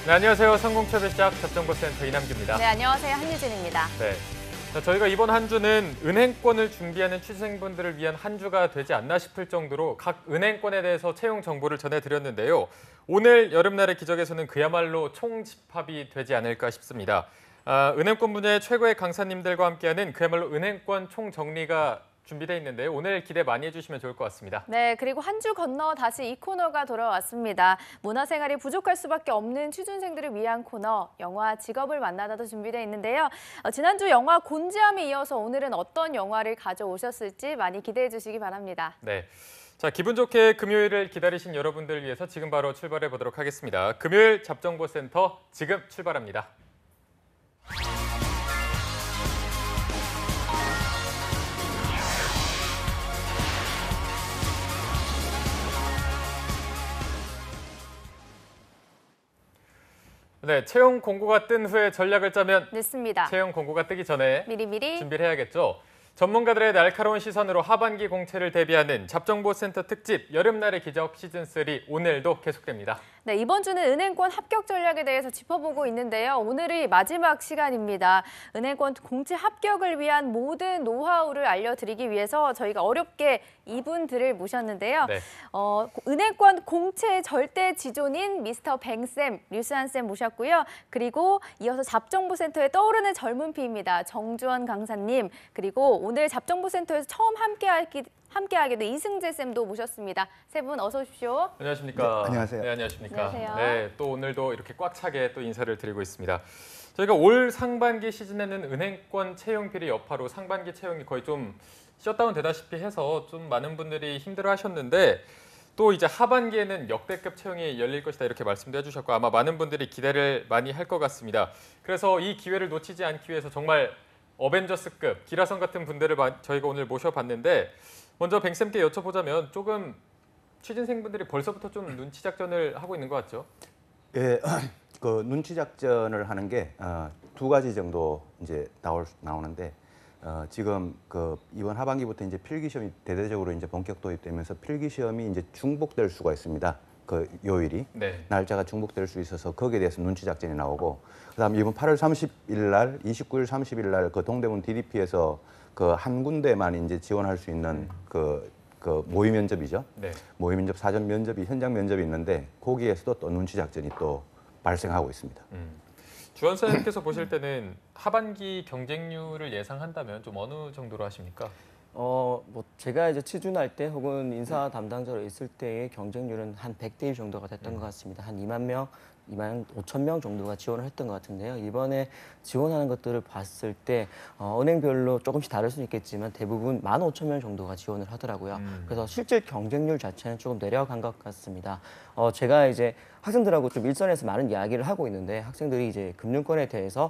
네, 안녕하세요. 성공채배 시작 접정보센터 이남규입니다. 네, 안녕하세요. 한유진입니다. 네, 자, 저희가 이번 한 주는 은행권을 준비하는 취준생분들을 위한 한 주가 되지 않나 싶을 정도로 각 은행권에 대해서 채용 정보를 전해드렸는데요. 오늘 여름날의 기적에서는 그야말로 총집합이 되지 않을까 싶습니다. 은행권 분야의 최고의 강사님들과 함께하는 그야말로 은행권 총정리가 준비되어 있는데요. 오늘 기대 많이 해주시면 좋을 것 같습니다. 네, 그리고 한 주 건너 다시 이 코너가 돌아왔습니다. 문화생활이 부족할 수밖에 없는 취준생들을 위한 코너, 영화 직업을 만나다도 준비되어 있는데요. 지난주 영화 곤지암에 이어서 오늘은 어떤 영화를 가져오셨을지 많이 기대해 주시기 바랍니다. 네. 자, 기분 좋게 금요일을 기다리신 여러분들을 위해서 지금 바로 출발해 보도록 하겠습니다. 금요일 잡정보센터 지금 출발합니다. 네, 채용 공고가 뜬 후에 전략을 짜면 늦습니다. 채용 공고가 뜨기 전에 미리미리 준비를 해야겠죠. 전문가들의 날카로운 시선으로 하반기 공채를 대비하는 잡정보센터 특집 여름날의 기적 시즌3 오늘도 계속됩니다. 네, 이번 주는 은행권 합격 전략에 대해서 짚어보고 있는데요. 오늘이 마지막 시간입니다. 은행권 공채 합격을 위한 모든 노하우를 알려드리기 위해서 저희가 어렵게 이분들을 모셨는데요. 네. 은행권 공채 절대 지존인 미스터 뱅쌤, 류스한쌤 모셨고요. 그리고 이어서 잡정보센터에 떠오르는 젊은 피입니다. 정주원 강사님, 그리고 오늘 잡정보센터에서 처음 함께하게 된 이승재 쌤도 모셨습니다. 세 분 어서 오십시오. 안녕하십니까. 네, 안녕하세요. 네, 안녕하십니까. 안녕하세요. 네, 또 오늘도 이렇게 꽉 차게 또 인사를 드리고 있습니다. 저희가 올 상반기 시즌에는 은행권 채용 비리 여파로 상반기 채용이 거의 좀 셧다운 되다시피 해서 좀 많은 분들이 힘들어하셨는데 또 이제 하반기에는 역대급 채용이 열릴 것이다 이렇게 말씀도 해주셨고 아마 많은 분들이 기대를 많이 할 것 같습니다. 그래서 이 기회를 놓치지 않기 위해서 정말 어벤져스급 기라성 같은 분들을 저희가 오늘 모셔봤는데 먼저 뱅쌤께 여쭤보자면 조금 취준생분들이 벌써부터 좀 눈치 작전을 하고 있는 것 같죠? 예, 그 눈치 작전을 하는 게 두 가지 정도 이제 나오는데 지금 그 이번 하반기부터 이제 필기 시험이 대대적으로 이제 본격 도입되면서 필기 시험이 이제 중복될 수가 있습니다. 그 요일이 네. 날짜가 중복될 수 있어서 거기에 대해서 눈치 작전이 나오고 그다음 이번 8월 30일 날, 29일, 30일 날 그 동대문 DDP에서 그 한 군데만 이제 지원할 수 있는 그 모의 면접이죠. 네. 모의 면접, 사전 면접이 현장 면접이 있는데 거기에서도 또 눈치 작전이 또 발생하고 있습니다. 주원 선생님께서 보실 때는 하반기 경쟁률을 예상한다면 좀 어느 정도로 하십니까? 뭐 제가 이제 취준할 때 혹은 인사 담당자로 있을 때의 경쟁률은 한 100대 1 정도가 됐던 것 같습니다. 한 2만 명, 2만 5천 명 정도가 지원을 했던 것 같은데요. 이번에 지원하는 것들을 봤을 때 은행별로 조금씩 다를 수는 있겠지만 대부분 15,000명 정도가 지원을 하더라고요. 그래서 실질 경쟁률 자체는 조금 내려간 것 같습니다. 제가 이제 학생들하고 좀 일선에서 많은 이야기를 하고 있는데 학생들이 이제 금융권에 대해서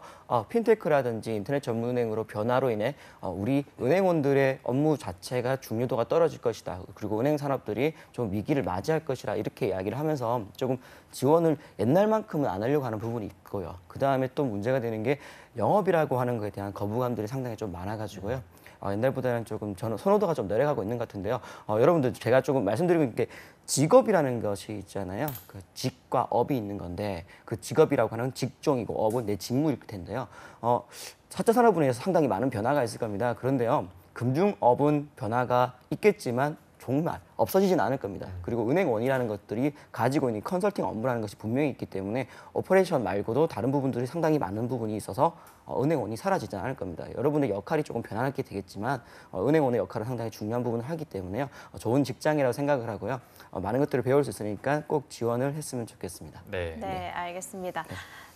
핀테크라든지 인터넷 전문은행으로 변화로 인해 우리 은행원들의 업무 자체가 중요도가 떨어질 것이다. 그리고 은행 산업들이 좀 위기를 맞이할 것이라 이렇게 이야기를 하면서 조금 지원을 옛날만큼은 안 하려고 하는 부분이 있고요. 그다음에 또 문제가 되는 게 영업이라고 하는 것에 대한 거부감들이 상당히 좀 많아가지고요. 옛날보다는 조금 저는 선호도가 좀 내려가고 있는 것 같은데요. 여러분들 제가 조금 말씀드리고 있는 게 직업이라는 것이 있잖아요. 그 직과 업이 있는 건데 그 직업이라고 하는 직종이고 업은 내 직무일 텐데요. 4차 산업분야에서 상당히 많은 변화가 있을 겁니다. 그런데요. 금융업은 변화가 있겠지만 정말 없어지진 않을 겁니다. 그리고 은행원이라는 것들이 가지고 있는 컨설팅 업무라는 것이 분명히 있기 때문에 오퍼레이션 말고도 다른 부분들이 상당히 많은 부분이 있어서 은행원이 사라지지 않을 겁니다. 여러분의 역할이 조금 변화하게 되겠지만 은행원의 역할은 상당히 중요한 부분을 하기 때문에요. 좋은 직장이라고 생각을 하고요. 많은 것들을 배울 수 있으니까 꼭 지원을 했으면 좋겠습니다. 네. 네, 알겠습니다.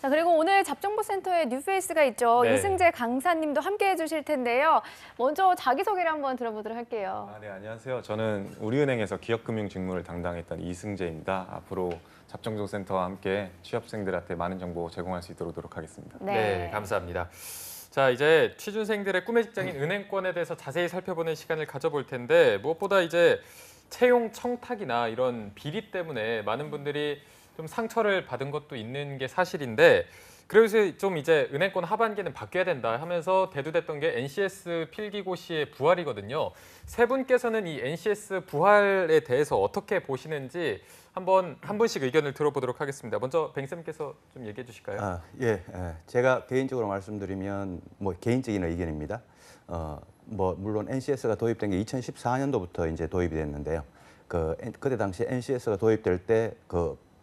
자, 그리고 오늘 잡정보센터에 뉴페이스가 있죠. 네. 이승재 강사님도 함께해 주실 텐데요. 먼저 자기소개를 한번 들어보도록 할게요. 네, 안녕하세요. 저는 우리은행에서 기업금융 직무를 담당했던 이승재입니다. 앞으로 잡정보센터와 함께 취업생들한테 많은 정보 제공할 수 있도록 노력하겠습니다. 네, 감사합니다. 자, 이제 취준생들의 꿈의 직장인 은행권에 대해서 자세히 살펴보는 시간을 가져볼 텐데 무엇보다 이제 채용 청탁이나 이런 비리 때문에 많은 분들이 좀 상처를 받은 것도 있는 게 사실인데 그래서 좀 이제 은행권 하반기는 바뀌어야 된다 하면서 대두됐던 게 NCS 필기고시의 부활이거든요. 세 분께서는 이 NCS 부활에 대해서 어떻게 보시는지 한번 한 분씩 의견을 들어보도록 하겠습니다. 먼저 뱅쌤께서 좀 얘기해 주실까요? 제가 개인적으로 말씀드리면 뭐 개인적인 의견입니다. 물론 NCS가 도입된 게 2014년도부터 이제 도입이 됐는데요. 그때 당시 NCS가 도입될 때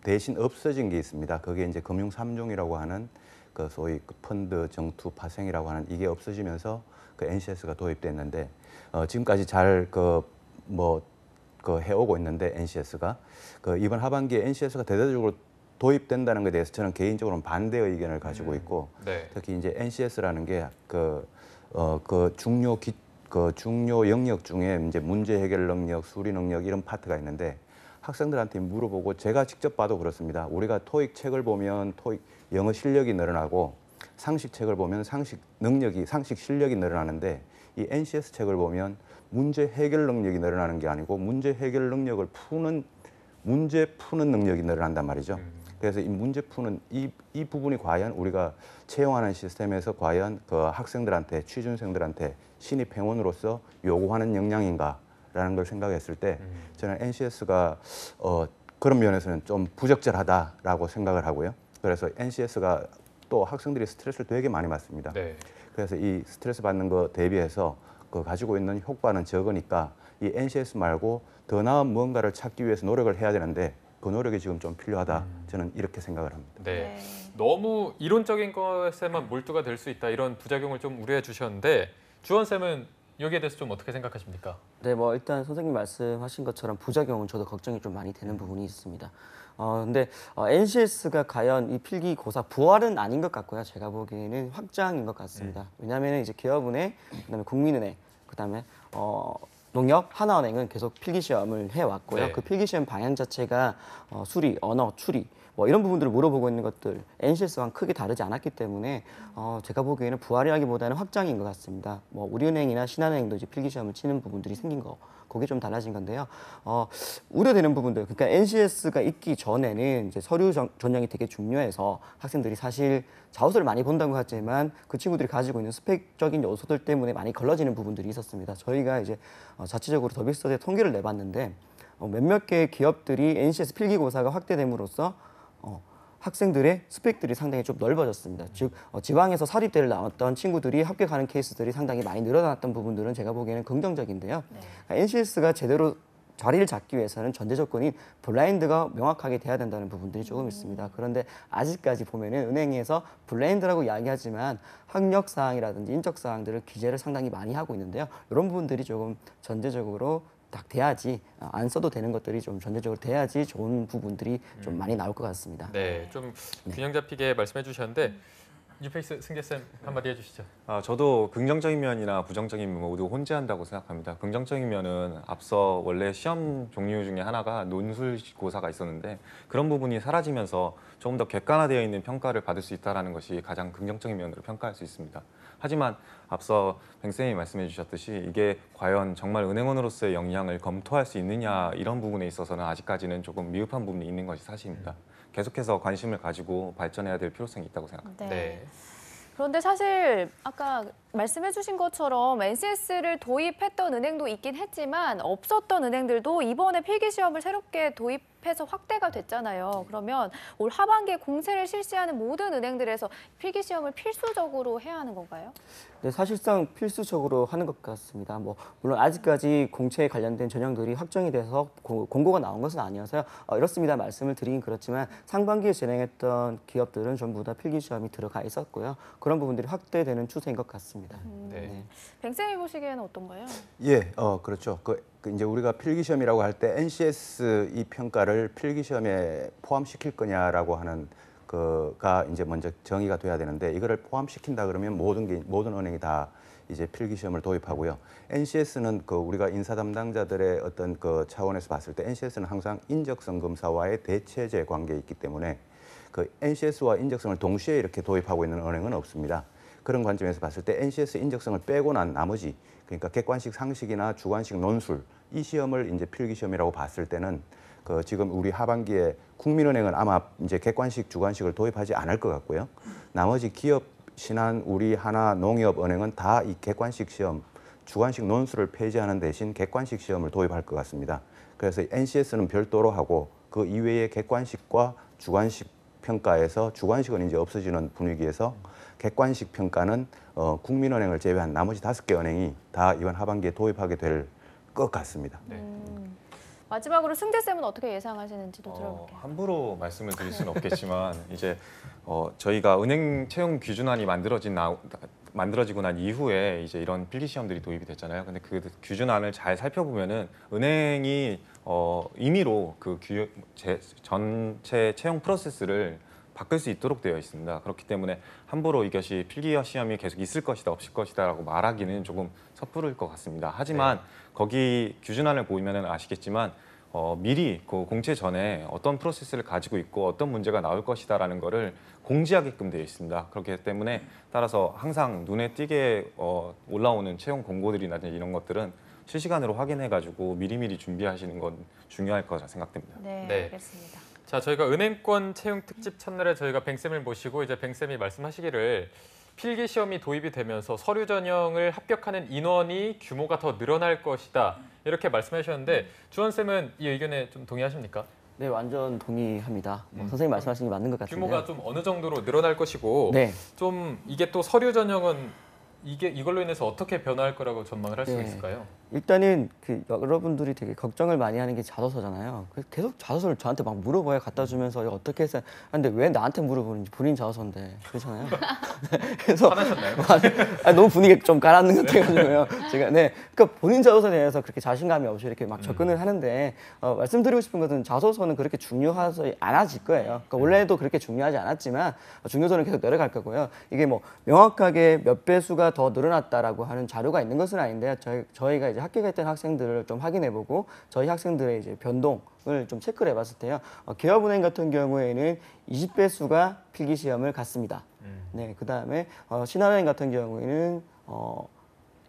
대신 없어진 게 있습니다. 그게 이제 금융 3종이라고 하는 소위 펀드, 정투, 파생이라고 하는 이게 없어지면서 NCS가 도입됐는데 지금까지 잘 해오고 있는데 NCS가 이번 하반기에 NCS가 대대적으로 도입된다는 것에 대해서 저는 개인적으로는 반대의 의견을 가지고 있고 네. 특히 이제 NCS라는 게 중요 영역 중에 이제 문제 해결 능력, 수리 능력 이런 파트가 있는데 학생들한테 물어보고 제가 직접 봐도 그렇습니다. 우리가 토익 책을 보면 토익 영어 실력이 늘어나고 상식 책을 보면 상식 실력이 늘어나는데 이 NCS 책을 보면 문제 해결 능력이 늘어나는 게 아니고 문제 해결 능력을 문제 푸는 능력이 늘어난단 말이죠. 그래서 이 문제 푸는 이 부분이 과연 우리가 채용하는 시스템에서 과연 학생들한테 취준생들한테 신입 회원으로서 요구하는 역량인가라는 걸 생각했을 때 저는 NCS가 그런 면에서는 좀 부적절하다라고 생각을 하고요. 그래서 NCS가 또 학생들이 스트레스를 되게 많이 받습니다. 네. 그래서 이 스트레스 받는 거 대비해서 가지고 있는 효과는 적으니까 이 NCS 말고 더 나은 무언가를 찾기 위해서 노력을 해야 되는데 그 노력이 지금 좀 필요하다. 저는 이렇게 생각을 합니다. 네. 너무 이론적인 것에만 몰두가 될 수 있다 이런 부작용을 좀 우려해 주셨는데 주원 쌤은 여기에 대해서 좀 어떻게 생각하십니까? 네, 뭐 일단 선생님 말씀하신 것처럼 부작용은 저도 걱정이 좀 많이 되는 부분이 있습니다. 근데 NCS가 과연 이 필기고사 부활은 아닌 것 같고요. 제가 보기에는 확장인 것 같습니다. 왜냐하면 이제 기업은행, 그다음에 국민은행, 그다음에 농협, 하나은행은 계속 필기시험을 해왔고요. 네. 그 필기시험 방향 자체가 수리, 언어, 추리 뭐 이런 부분들을 물어보고 있는 것들 NCS와는 크게 다르지 않았기 때문에 제가 보기에는 부활이라기보다는 확장인 것 같습니다. 뭐 우리은행이나 신한은행도 이제 필기시험을 치는 부분들이 생긴 거, 그게 좀 달라진 건데요. 우려되는 부분들, 그러니까 NCS가 있기 전에는 이제 서류 전형이 되게 중요해서 학생들이 사실 자소서를 많이 본다고 하지만 그 친구들이 가지고 있는 스펙적인 요소들 때문에 많이 걸러지는 부분들이 있었습니다. 저희가 이제 자체적으로 더비스터디에 통계를 내봤는데 몇몇 개 기업들이 NCS 필기고사가 확대됨으로써 학생들의 스펙들이 상당히 좀 넓어졌습니다. 즉 지방에서 사립대를 나왔던 친구들이 합격하는 케이스들이 상당히 많이 늘어났던 부분들은 제가 보기에는 긍정적인데요. NCS가 제대로 자리를 잡기 위해서는 전제 조건인 블라인드가 명확하게 돼야 된다는 부분들이 조금 있습니다. 그런데 아직까지 보면은 은행에서 블라인드라고 이야기하지만 학력 사항이라든지 인적 사항들을 기재를 상당히 많이 하고 있는데요. 이런 부분들이 조금 전제적으로 딱 돼야지, 안 써도 되는 것들이 좀 전제적으로 돼야지 좋은 부분들이 좀 많이 나올 것 같습니다. 네, 좀 균형 잡히게 말씀해 주셨는데 뉴페이스 승재 쌤 한마디 해주시죠. 저도 긍정적인 면이나 부정적인 면 모두 혼재한다고 생각합니다. 긍정적인 면은 앞서 원래 시험 종류 중에 하나가 논술고사가 있었는데 그런 부분이 사라지면서 조금 더 객관화되어 있는 평가를 받을 수 있다는 것이 가장 긍정적인 면으로 평가할 수 있습니다. 하지만 앞서 뱅쌤이 말씀해 주셨듯이 이게 과연 정말 은행원으로서의 역량을 검토할 수 있느냐 이런 부분에 있어서는 아직까지는 조금 미흡한 부분이 있는 것이 사실입니다. 계속해서 관심을 가지고 발전해야 될 필요성이 있다고 생각합니다. 네. 그런데 사실 아까 말씀해 주신 것처럼 NCS를 도입했던 은행도 있긴 했지만 없었던 은행들도 이번에 필기시험을 새롭게 도입해서 확대가 됐잖아요. 그러면 올 하반기에 공세를 실시하는 모든 은행들에서 필기시험을 필수적으로 해야 하는 건가요? 네, 사실상 필수적으로 하는 것 같습니다. 뭐 물론 아직까지 공채에 관련된 전형들이 확정이 돼서 공고가 나온 것은 아니어서요. 이렇습니다 말씀을 드리긴 그렇지만 상반기에 진행했던 기업들은 전부 다 필기시험이 들어가 있었고요. 그런 부분들이 확대되는 추세인 것 같습니다. 네. 뱅쌤이 보시기에는 어떤가요? 예, 그렇죠. 이제 우리가 필기시험이라고 할 때 NCS 이 평가를 필기시험에 포함시킬 거냐라고 하는 가 이제 먼저 정의가 돼야 되는데 이거를 포함시킨다 그러면 모든 은행이 다 이제 필기시험을 도입하고요. NCS는 우리가 인사 담당자들의 어떤 차원에서 봤을 때 NCS는 항상 인적성 검사와의 대체제 관계에 있기 때문에 NCS와 인적성을 동시에 이렇게 도입하고 있는 은행은 없습니다. 그런 관점에서 봤을 때 NCS 인적성을 빼고 난 나머지 그러니까 객관식 상식이나 주관식 논술 이 시험을 이제 필기 시험이라고 봤을 때는 그 지금 우리 하반기에 국민은행은 아마 이제 객관식 주관식을 도입하지 않을 것 같고요. 나머지 기업, 신한, 우리 하나, 농협은행은 다 이 객관식 시험, 주관식 논술을 폐지하는 대신 객관식 시험을 도입할 것 같습니다. 그래서 NCS는 별도로 하고 그 이외의 객관식과 주관식 평가에서 주관식은 이제 없어지는 분위기에서 객관식 평가는 국민은행을 제외한 나머지 5개 은행이 다 이번 하반기에 도입하게 될 것 같습니다. 네. 마지막으로 승재 쌤은 어떻게 예상하시는지도 들어볼게요. 함부로 말씀을 드릴 수는 없겠지만 이제 저희가 은행 채용 규준안이 만들어지고 난 이후에 이제 이런 필기 시험들이 도입이 됐잖아요. 근데 그 규준안을 잘 살펴보면은 은행이 임의로 그 전체 채용 프로세스를 바꿀 수 있도록 되어 있습니다. 그렇기 때문에 함부로 이것이 필기 시험이 계속 있을 것이다, 없을 것이다라고 말하기는 조금 섣부를 것 같습니다. 하지만 거기 규준안을 보면은 아시겠지만 미리 그 공채 전에 어떤 프로세스를 가지고 있고 어떤 문제가 나올 것이다라는 거를 공지하게끔 되어 있습니다. 그렇기 때문에 따라서 항상 눈에 띄게 올라오는 채용 공고들이라든지 이런 것들은 실시간으로 확인해가지고 미리미리 준비하시는 건 중요할 거라 생각됩니다. 네, 네. 알겠습니다. 자, 저희가 은행권 채용 특집 첫날에 저희가 뱅쌤을 모시고 이제 뱅쌤이 말씀하시기를 필기 시험이 도입이 되면서 서류 전형을 합격하는 인원이 규모가 더 늘어날 것이다. 이렇게 말씀하셨는데 주원쌤은 이 의견에 좀 동의하십니까? 네, 완전 동의합니다. 선생님 말씀하신 게 맞는 것 같은데요. 규모가 좀 어느 정도로 늘어날 것이고 네. 좀 이게 또 서류 전형은 이걸로 인해서 어떻게 변화할 거라고 전망을 할 수 네. 있을까요? 일단은 여러분들이 되게 걱정을 많이 하는 게 자소서잖아요. 그래서 계속 자소서를 저한테 막 물어봐요. 갖다 주면서 이거 어떻게 해서. 근데 왜 나한테 물어보는지 본인 자소서인데 그렇잖아요. 그래서 화나셨나요? 너무 분위기 좀 깔았는 것 같아가지고요. 제가 그러니까 본인 자소서에 대해서 그렇게 자신감이 없이 이렇게 막 접근을 하는데 말씀드리고 싶은 것은 자소서는 그렇게 중요하지 않아질 거예요. 그러니까 원래도 그렇게 중요하지 않았지만 중요도는 계속 내려갈 거고요. 이게 뭐 명확하게 몇 배수가 더 늘어났다라고 하는 자료가 있는 것은 아닌데 저희가 이제 합격했던 학생들을 좀 확인해보고 저희 학생들의 이제 변동을 좀 체크를 해봤을 때요. 기업은행 같은 경우에는 20배수가 필기 시험을 갔습니다. 네, 그 다음에 신한은행 같은 경우에는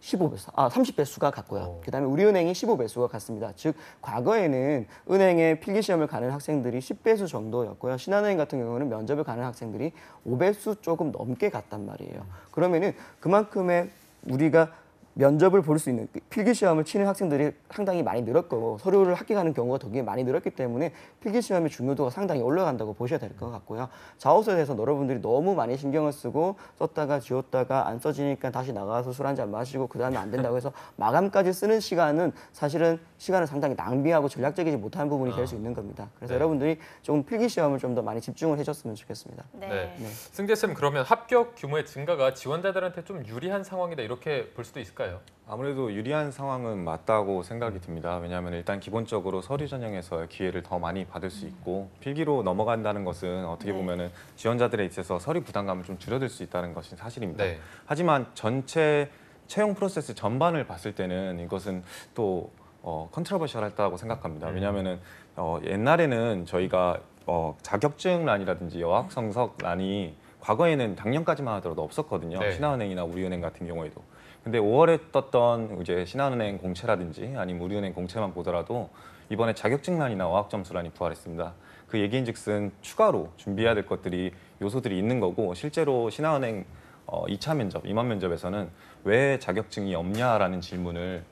30배수가 갔고요. 그 다음에 우리은행이 15배수가 갔습니다. 즉 과거에는 은행에 필기시험을 가는 학생들이 10배수 정도였고요. 신한은행 같은 경우는 면접을 가는 학생들이 5배수 조금 넘게 갔단 말이에요. 그러면은 그만큼의 우리가 면접을 볼 수 있는 필기시험을 치는 학생들이 상당히 많이 늘었고 서류를 합격하는 경우가 되게 많이 늘었기 때문에 필기시험의 중요도가 상당히 올라간다고 보셔야 될 것 같고요. 자소서에 대해서 여러분들이 너무 많이 신경을 쓰고 썼다가 지웠다가 안 써지니까 다시 나가서 술 한잔 마시고 그 다음에 안 된다고 해서 마감까지 쓰는 시간은 사실은 시간을 상당히 낭비하고 전략적이지 못한 부분이 될 수 있는 겁니다. 그래서 여러분들이 조금 필기시험을 좀 더 많이 집중을 해줬으면 좋겠습니다. 네. 승재쌤 그러면 합격 규모의 증가가 지원자들한테 좀 유리한 상황이다 이렇게 볼 수도 있을까요? 아무래도 유리한 상황은 맞다고 생각이 듭니다. 왜냐하면 일단 기본적으로 서류 전형에서 기회를 더 많이 받을 수 있고 필기로 넘어간다는 것은 어떻게 보면은 지원자들에 있어서 서류 부담감을 좀 줄여들 수 있다는 것이 사실입니다. 네. 하지만 전체 채용 프로세스 전반을 봤을 때는 이것은 또 컨트로버셜하다고 생각합니다. 왜냐하면은 옛날에는 저희가 자격증란이라든지 여학성석란이 과거에는 작년까지만 하더라도 없었거든요. 네. 신한은행이나 우리은행 같은 경우에도. 근데 5월에 떴던 이제 신한은행 공채라든지 아니면 우리은행 공채만 보더라도 이번에 자격증란이나 어학점수란이 부활했습니다. 그 얘기인즉슨 추가로 준비해야 될 것들이 요소들이 있는 거고 실제로 신한은행 2차 면접, 임원 면접에서는 왜 자격증이 없냐라는 질문을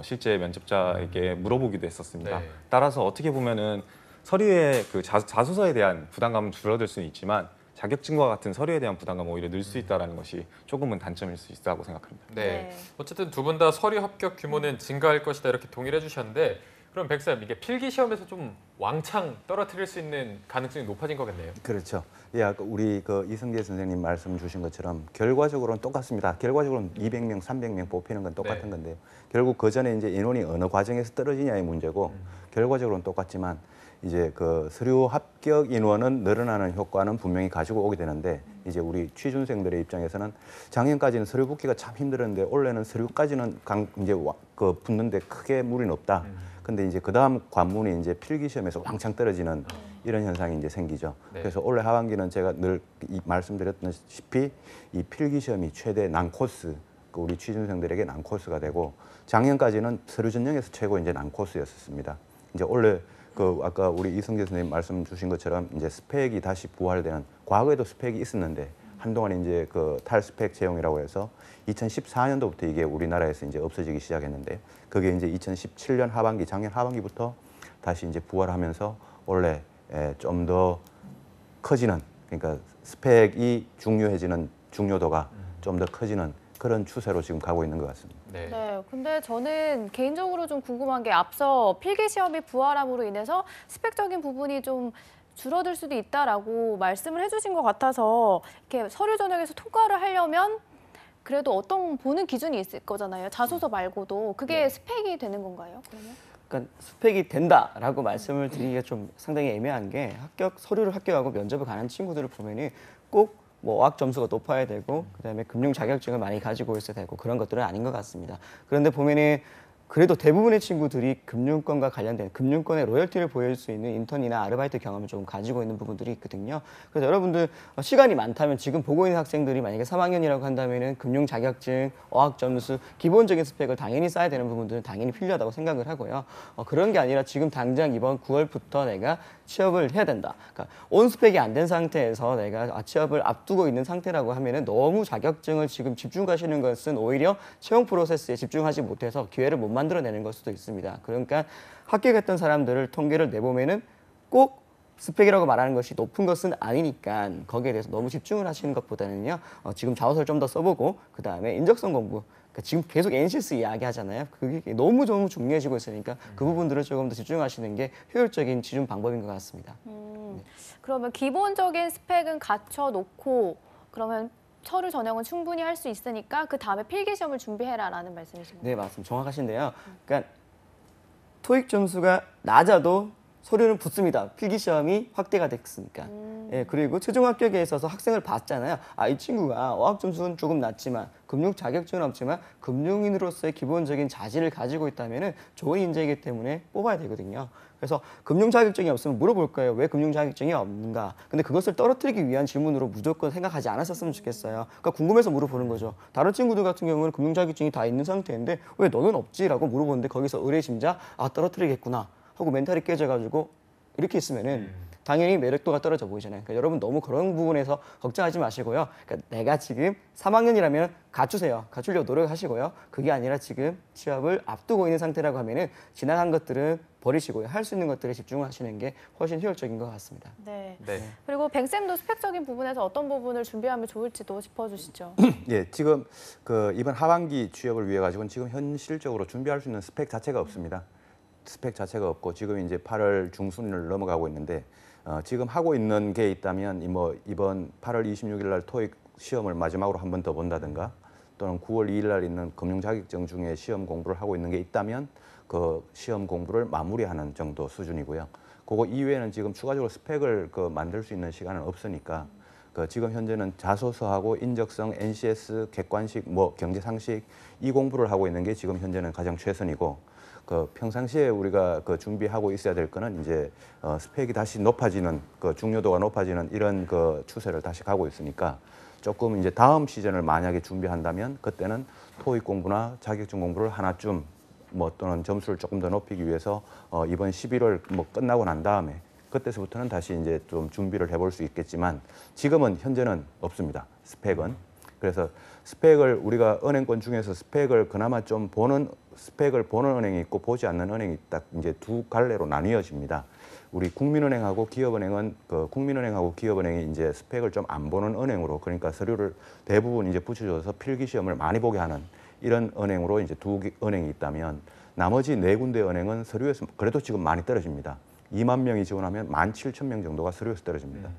실제 면접자에게 물어보기도 했었습니다. 네. 따라서 어떻게 보면은 서류의 그 자소서에 대한 부담감은 줄어들 수는 있지만 자격증과 같은 서류에 대한 부담감은 오히려 늘 수 있다는 것이 조금은 단점일 수 있다고 생각합니다. 네. 어쨌든 두 분 다 서류 합격 규모는 증가할 것이다 이렇게 동의를 해주셨는데 그럼 백쌤 이게 필기 시험에서 좀 왕창 떨어뜨릴 수 있는 가능성이 높아진 거겠네요. 그렇죠. 예, 우리 이승재 선생님 말씀 주신 것처럼 결과적으로는 똑같습니다. 결과적으로는 200명, 300명 뽑히는 건 똑같은 건데요. 결국 그 전에 이제 인원이 어느 과정에서 떨어지냐의 문제고 결과적으로는 똑같지만 이제 그 서류 합격 인원은 늘어나는 효과는 분명히 가지고 오게 되는데 이제 우리 취준생들의 입장에서는 작년까지는 서류 붙기가 참 힘들었는데 올해는 서류까지는 붙는데 크게 무리는 없다. 근데 이제 그다음 관문이 이제 필기 시험에서 왕창 떨어지는 이런 현상이 이제 생기죠. 네. 그래서 올해 하반기는 제가 늘 말씀드렸다시피 이 필기 시험이 최대 난코스, 우리 취준생들에게 난코스가 되고 작년까지는 서류 전형에서 최고 이제 난코스였습니다. 이제 올해 아까 우리 이성재 선생님 말씀 주신 것처럼 이제 스펙이 다시 부활되는, 과거에도 스펙이 있었는데 한동안 이제 탈스펙 채용이라고 해서 2014년도부터 이게 우리나라에서 이제 없어지기 시작했는데 그게 이제 2017년 하반기, 작년 하반기부터 다시 이제 부활하면서 원래 좀 더 커지는, 그러니까 스펙이 중요해지는 중요도가 좀 더 커지는 그런 추세로 지금 가고 있는 것 같습니다. 네. 네, 근데 저는 개인적으로 좀 궁금한 게 앞서 필기 시험이 부활함으로 인해서 스펙적인 부분이 좀 줄어들 수도 있다라고 말씀을 해주신 것 같아서 이렇게 서류 전형에서 통과를 하려면 그래도 어떤 보는 기준이 있을 거잖아요. 자소서 말고도 그게 스펙이 되는 건가요? 그러면? 그러니까 스펙이 된다라고 말씀을 드리기가 좀 상당히 애매한 게 서류를 합격하고 면접을 가는 친구들을 보면은 꼭 뭐 어학 점수가 높아야 되고 그다음에 금융 자격증을 많이 가지고 있어야 되고 그런 것들은 아닌 것 같습니다. 그런데 보면은 그래도 대부분의 친구들이 금융권과 관련된 금융권의 로열티를 보일 수 있는 인턴이나 아르바이트 경험을 조금 가지고 있는 부분들이 있거든요. 그래서 여러분들 시간이 많다면 지금 보고 있는 학생들이 만약에 3학년이라고 한다면은 금융 자격증, 어학 점수, 기본적인 스펙을 당연히 쌓아야 되는 부분들은 당연히 필요하다고 생각을 하고요. 그런 게 아니라 지금 당장 이번 9월부터 내가 취업을 해야 된다. 그러니까 온 스펙이 안 된 상태에서 내가 취업을 앞두고 있는 상태라고 하면은 너무 자격증을 지금 집중하시는 것은 오히려 채용 프로세스에 집중하지 못해서 기회를 못 만들어내는 걸 수도 있습니다. 그러니까 합격했던 사람들을 통계를 내보면은 꼭 스펙이라고 말하는 것이 높은 것은 아니니까 거기에 대해서 너무 집중을 하시는 것보다는요. 지금 자소서를 좀 더 써보고 그 다음에 인적성 공부. 그러니까 지금 계속 NCS 이야기 하잖아요. 그게 너무 중요해지고 있으니까 그 부분들을 조금 더 집중하시는 게 효율적인 지준 방법인 것 같습니다. 그러면 기본적인 스펙은 갖춰놓고 그러면 서류 전형은 충분히 할 수 있으니까 그 다음에 필기 시험을 준비해라라는 말씀이신 거예요? 네, 맞습니다. 정확하신데요. 그러니까 토익 점수가 낮아도 서류는 붙습니다. 필기 시험이 확대가 됐으니까. 예, 그리고 최종 합격에 있어서 학생을 봤잖아요. 이 친구가 어학 점수는 조금 낮지만 금융 자격증은 없지만 금융인으로서의 기본적인 자질을 가지고 있다면은 좋은 인재이기 때문에 뽑아야 되거든요. 그래서 금융 자격증이 없으면 물어볼 거예요. 왜 금융 자격증이 없는가? 근데 그것을 떨어뜨리기 위한 질문으로 무조건 생각하지 않았었으면 좋겠어요. 그러니까 궁금해서 물어보는 거죠. 다른 친구들 같은 경우는 금융 자격증이 다 있는 상태인데 왜 너는 없지라고 물어보는데 거기서 의뢰심자 떨어뜨리겠구나 하고 멘탈이 깨져가지고 이렇게 있으면은 당연히 매력도가 떨어져 보이잖아요. 그러니까 여러분 너무 그런 부분에서 걱정하지 마시고요. 그러니까 내가 지금 3학년이라면 갖추세요. 갖추려고 노력하시고요. 그게 아니라 지금 취업을 앞두고 있는 상태라고 하면은 지나간 것들은 버리시고요. 할 수 있는 것들에 집중하시는 게 훨씬 효율적인 것 같습니다. 네. 네. 그리고 뱅쌤도 스펙적인 부분에서 어떤 부분을 준비하면 좋을지도 짚어주시죠. 예, 지금 이번 하반기 취업을 위해 가지고는 지금 현실적으로 준비할 수 있는 스펙 자체가 없습니다. 스펙 자체가 없고 지금 이제 8월 중순을 넘어가고 있는데 지금 하고 있는 게 있다면 이번 8월 26일 날 토익 시험을 마지막으로 한 번 더 본다든가 또는 9월 2일 날 있는 금융 자격증 중에 시험 공부를 하고 있는 게 있다면 그 시험 공부를 마무리하는 정도 수준이고요. 그거 이외에는 지금 추가적으로 스펙을 만들 수 있는 시간은 없으니까 지금 현재는 자소서하고 인적성, NCS, 객관식, 경제상식 이 공부를 하고 있는 게 지금 현재는 가장 최선이고 평상시에 우리가 준비하고 있어야 될 거는 이제 스펙이 다시 높아지는 중요도가 높아지는 이런 추세를 다시 가고 있으니까 조금 이제 다음 시즌을 만약에 준비한다면 그때는 토익 공부나 자격증 공부를 하나쯤 또는 점수를 조금 더 높이기 위해서 이번 11월 끝나고 난 다음에 그때서부터는 다시 이제 좀 준비를 해볼 수 있겠지만 지금은 현재는 없습니다. 스펙은. 그래서 스펙을 우리가 은행권 중에서 스펙을 그나마 좀 스펙을 보는 은행이 있고 보지 않는 은행이 딱 이제 두 갈래로 나뉘어집니다. 우리 국민은행하고 기업은행은 국민은행하고 기업은행이 이제 스펙을 좀 안 보는 은행으로 그러니까 서류를 대부분 이제 붙여줘서 필기 시험을 많이 보게 하는 이런 은행으로 이제 두 은행이 있다면 나머지 네 군데 은행은 서류에서 그래도 지금 많이 떨어집니다. 2만 명이 지원하면 17,000명 정도가 서류에서 떨어집니다.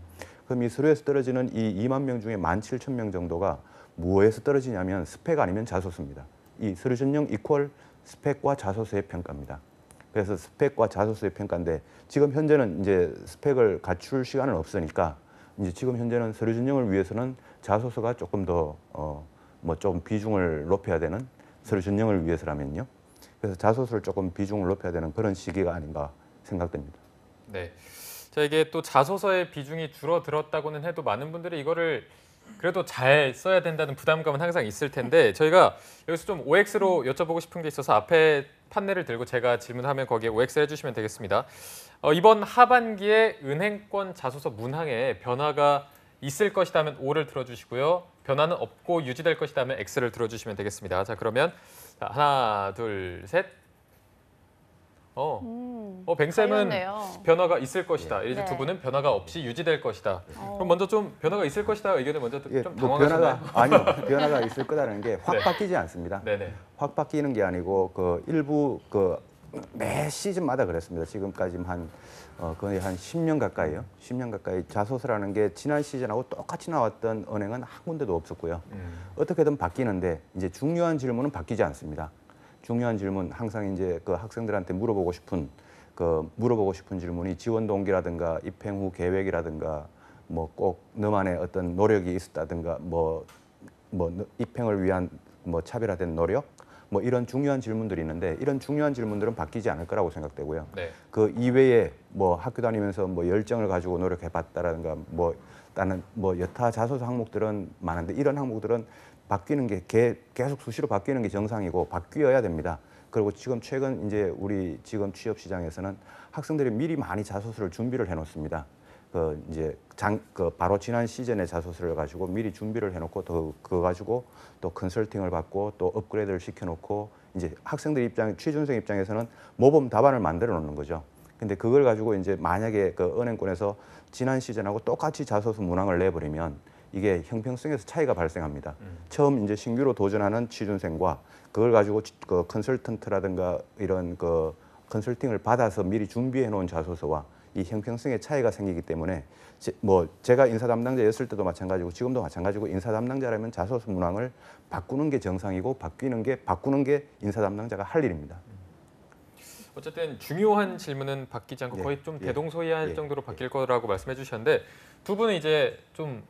그럼 이 서류에서 떨어지는 이 2만 명 중에 17,000명 정도가 무엇에서 떨어지냐면 스펙 아니면 자소서입니다. 이 서류 전형 이퀄 스펙과 자소서의 평가입니다. 그래서 스펙과 자소서의 평가인데 지금 현재는 이제 스펙을 갖출 시간은 없으니까 이제 지금 현재는 서류 전형을 위해서는 자소서가 조금 더 뭐 좀 비중을 높여야 되는 서류 전형을 위해서라면요. 그래서 자소서를 조금 비중을 높여야 되는 그런 시기가 아닌가 생각됩니다. 네. 자, 이게 또 자소서의 비중이 줄어들었다고는 해도 많은 분들이 이거를 그래도 잘 써야 된다는 부담감은 항상 있을 텐데 저희가 여기서 좀 OX로 여쭤보고 싶은 게 있어서 앞에 판넬을 들고 제가 질문하면 거기에 OX를 해주시면 되겠습니다. 이번 하반기에 은행권 자소서 문항에 변화가 있을 것이다면 O를 들어주시고요. 변화는 없고 유지될 것이다면 X를 들어주시면 되겠습니다. 자, 그러면 자, 하나, 둘, 셋. 뱅쌤은 잘렸네요. 변화가 있을 것이다. 이제 네. 두 분은 변화가 없이 유지될 것이다. 그럼 먼저 좀 변화가 있을 것이다 의견을 먼저 예, 좀 뭐 당황하셨나요? 변화가 있을 거라는 게 확 네. 바뀌지 않습니다. 네네. 확 바뀌는 게 아니고 그 일부 그 매 시즌마다 그랬습니다. 지금까지 거의 한 10년 가까이요. 10년 가까이 자소서라는 게 지난 시즌하고 똑같이 나왔던 은행은 한 군데도 없었고요. 어떻게든 바뀌는데 이제 중요한 질문은 바뀌지 않습니다. 중요한 질문 항상 이제 그 학생들한테 물어보고 싶은 질문이 지원 동기라든가 입행 후 계획이라든가 뭐 꼭 너만의 어떤 노력이 있었다든가 뭐 입행을 위한 뭐 차별화된 노력 뭐 이런 중요한 질문들이 있는데 이런 중요한 질문들은 바뀌지 않을 거라고 생각되고요. 네. 그 이외에 뭐 학교 다니면서 뭐 열정을 가지고 노력해봤다라든가 뭐 다른 뭐 여타 자소서 항목들은 많은데 이런 항목들은 바뀌는 게 계속 수시로 바뀌는 게 정상이고 바뀌어야 됩니다. 그리고 지금 최근 이제 우리 지금 취업 시장에서는 학생들이 미리 많이 자소서를 준비를 해놓습니다. 바로 지난 시즌의 자소서를 가지고 미리 준비를 해놓고 그거 가지고 또 컨설팅을 받고 또 업그레이드를 시켜놓고 이제 학생들 취준생 입장에서는 모범 답안을 만들어 놓는 거죠. 근데 그걸 가지고 이제 만약에 그 은행권에서 지난 시즌하고 똑같이 자소서 문항을 내버리면 이게 형평성에서 차이가 발생합니다. 처음 이제 신규로 도전하는 취준생과 그걸 가지고 그 컨설턴트라든가 이런 그 컨설팅을 받아서 미리 준비해 놓은 자소서와 이 형평성의 차이가 생기기 때문에 제가 인사 담당자였을 때도 마찬가지고 지금도 마찬가지고 인사 담당자라면 자소서 문항을 바꾸는 게 정상이고 바꾸는 게 인사 담당자가 할 일입니다. 어쨌든 중요한 질문은 바뀌지 않고 거의 좀 대동소이할 정도로 바뀔 거라고 말씀해 주셨는데 두 분은 이제 좀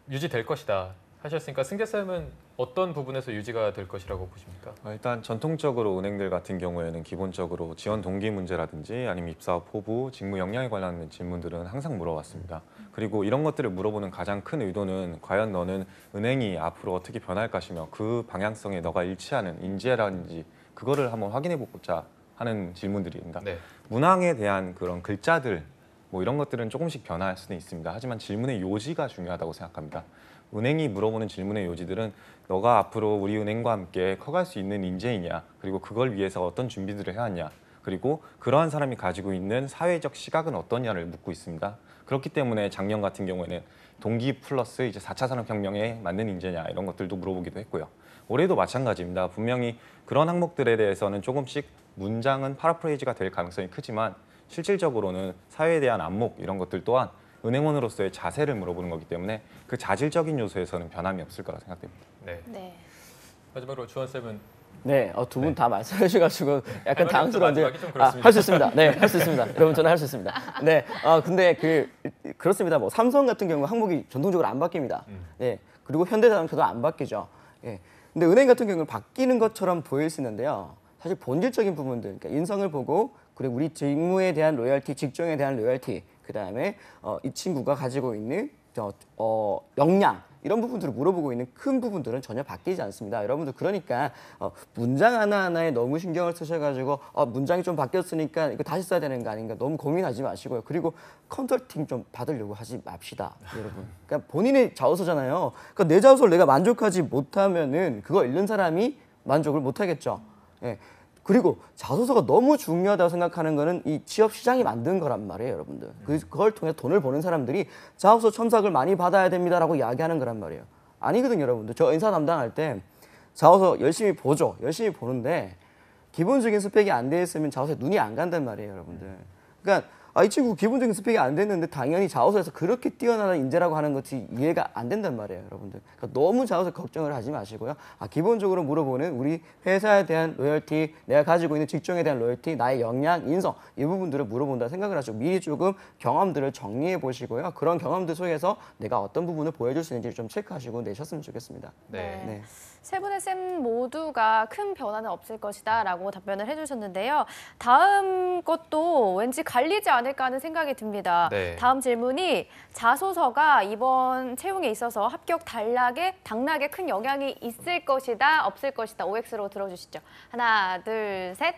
유지될 것이다 하셨으니까 승재 쌤은 어떤 부분에서 유지가 될 것이라고 보십니까? 일단 전통적으로 은행들 같은 경우에는 기본적으로 지원 동기 문제라든지 아니면 입사업 포부, 직무 역량에 관련된 질문들은 항상 물어왔습니다. 그리고 이런 것들을 물어보는 가장 큰 의도는 과연 너는 은행이 앞으로 어떻게 변할 것이며 그 방향성에 너가 일치하는 인재라든지 그거를 한번 확인해 보고자 하는 질문들입니다. 네. 문항에 대한 그런 글자들 뭐 이런 것들은 조금씩 변화할 수는 있습니다. 하지만 질문의 요지가 중요하다고 생각합니다. 은행이 물어보는 질문의 요지들은 너가 앞으로 우리 은행과 함께 커갈 수 있는 인재이냐, 그리고 그걸 위해서 어떤 준비들을 해왔냐, 그리고 그러한 사람이 가지고 있는 사회적 시각은 어떠냐를 묻고 있습니다. 그렇기 때문에 작년 같은 경우에는 동기 플러스 이제 4차 산업혁명에 맞는 인재냐 이런 것들도 물어보기도 했고요. 올해도 마찬가지입니다. 분명히 그런 항목들에 대해서는 조금씩 문장은 파라프레이즈가 될 가능성이 크지만 실질적으로는 사회에 대한 안목 이런 것들 또한 은행원으로서의 자세를 물어보는 거기 때문에 그 자질적인 요소에서는 변함이 없을 거라 생각됩니다. 네. 네. 마지막으로 주원 쌤은 네, 두 분 다 말씀해 주셔가지고 약간 당황스러운데 마지막이 좀 그렇습니다. 할 수 있습니다. 네, 할 수 있습니다. 여러분 저는 할 수 있습니다. 네, 근데 그렇습니다. 뭐 삼성 같은 경우 항목이 전통적으로 안 바뀝니다. 네, 그리고 현대자동차도 안 바뀌죠. 예. 근데 은행 같은 경우는 바뀌는 것처럼 보일 수 있는데요. 사실 본질적인 부분들, 그러니까 인성을 보고 그리고 우리 직무에 대한 로열티, 직종에 대한 로열티, 그 다음에 이 친구가 가지고 있는 역량 이런 부분들을 물어보고 있는 큰 부분들은 전혀 바뀌지 않습니다. 여러분들 그러니까 문장 하나하나에 너무 신경을 쓰셔가지고 문장이 좀 바뀌었으니까 이거 다시 써야 되는 거 아닌가 너무 고민하지 마시고요. 그리고 컨설팅 좀 받으려고 하지 맙시다, 여러분. 그러니까 본인의 자소서잖아요. 그러니까 내 자소서를 내가 만족하지 못하면은 그거 읽는 사람이 만족을 못하겠죠. 예. 그리고 자소서가 너무 중요하다고 생각하는 거는 이 취업 시장이 만든 거란 말이에요, 여러분들. 그걸 통해 돈을 버는 사람들이 자소서 첨삭을 많이 받아야 됩니다라고 이야기하는 거란 말이에요. 아니거든요, 여러분들. 저 인사 담당할 때 자소서 열심히 보죠. 열심히 보는데 기본적인 스펙이 안 돼 있으면 자소서에 눈이 안 간단 말이에요, 여러분들. 그러니까 이 친구 기본적인 스펙이 안 됐는데 당연히 자소서에서 그렇게 뛰어나다 인재라고 하는 것이 이해가 안 된단 말이에요, 여러분들. 그러니까 너무 자소서 걱정을 하지 마시고요. 기본적으로 물어보는 우리 회사에 대한 로열티, 내가 가지고 있는 직종에 대한 로열티, 나의 역량, 인성 이 부분들을 물어본다 생각을 하시고 미리 조금 경험들을 정리해 보시고요. 그런 경험들 속에서 내가 어떤 부분을 보여줄 수 있는지 좀 체크하시고 내셨으면 좋겠습니다. 네. 네. 세 분의 쌤 모두가 큰 변화는 없을 것이다 라고 답변을 해주셨는데요. 다음 것도 왠지 갈리지 않을까 하는 생각이 듭니다. 네. 다음 질문이 자소서가 이번 채용에 있어서 합격 당락에 큰 영향이 있을 것이다, 없을 것이다. OX로 들어주시죠. 하나, 둘, 셋.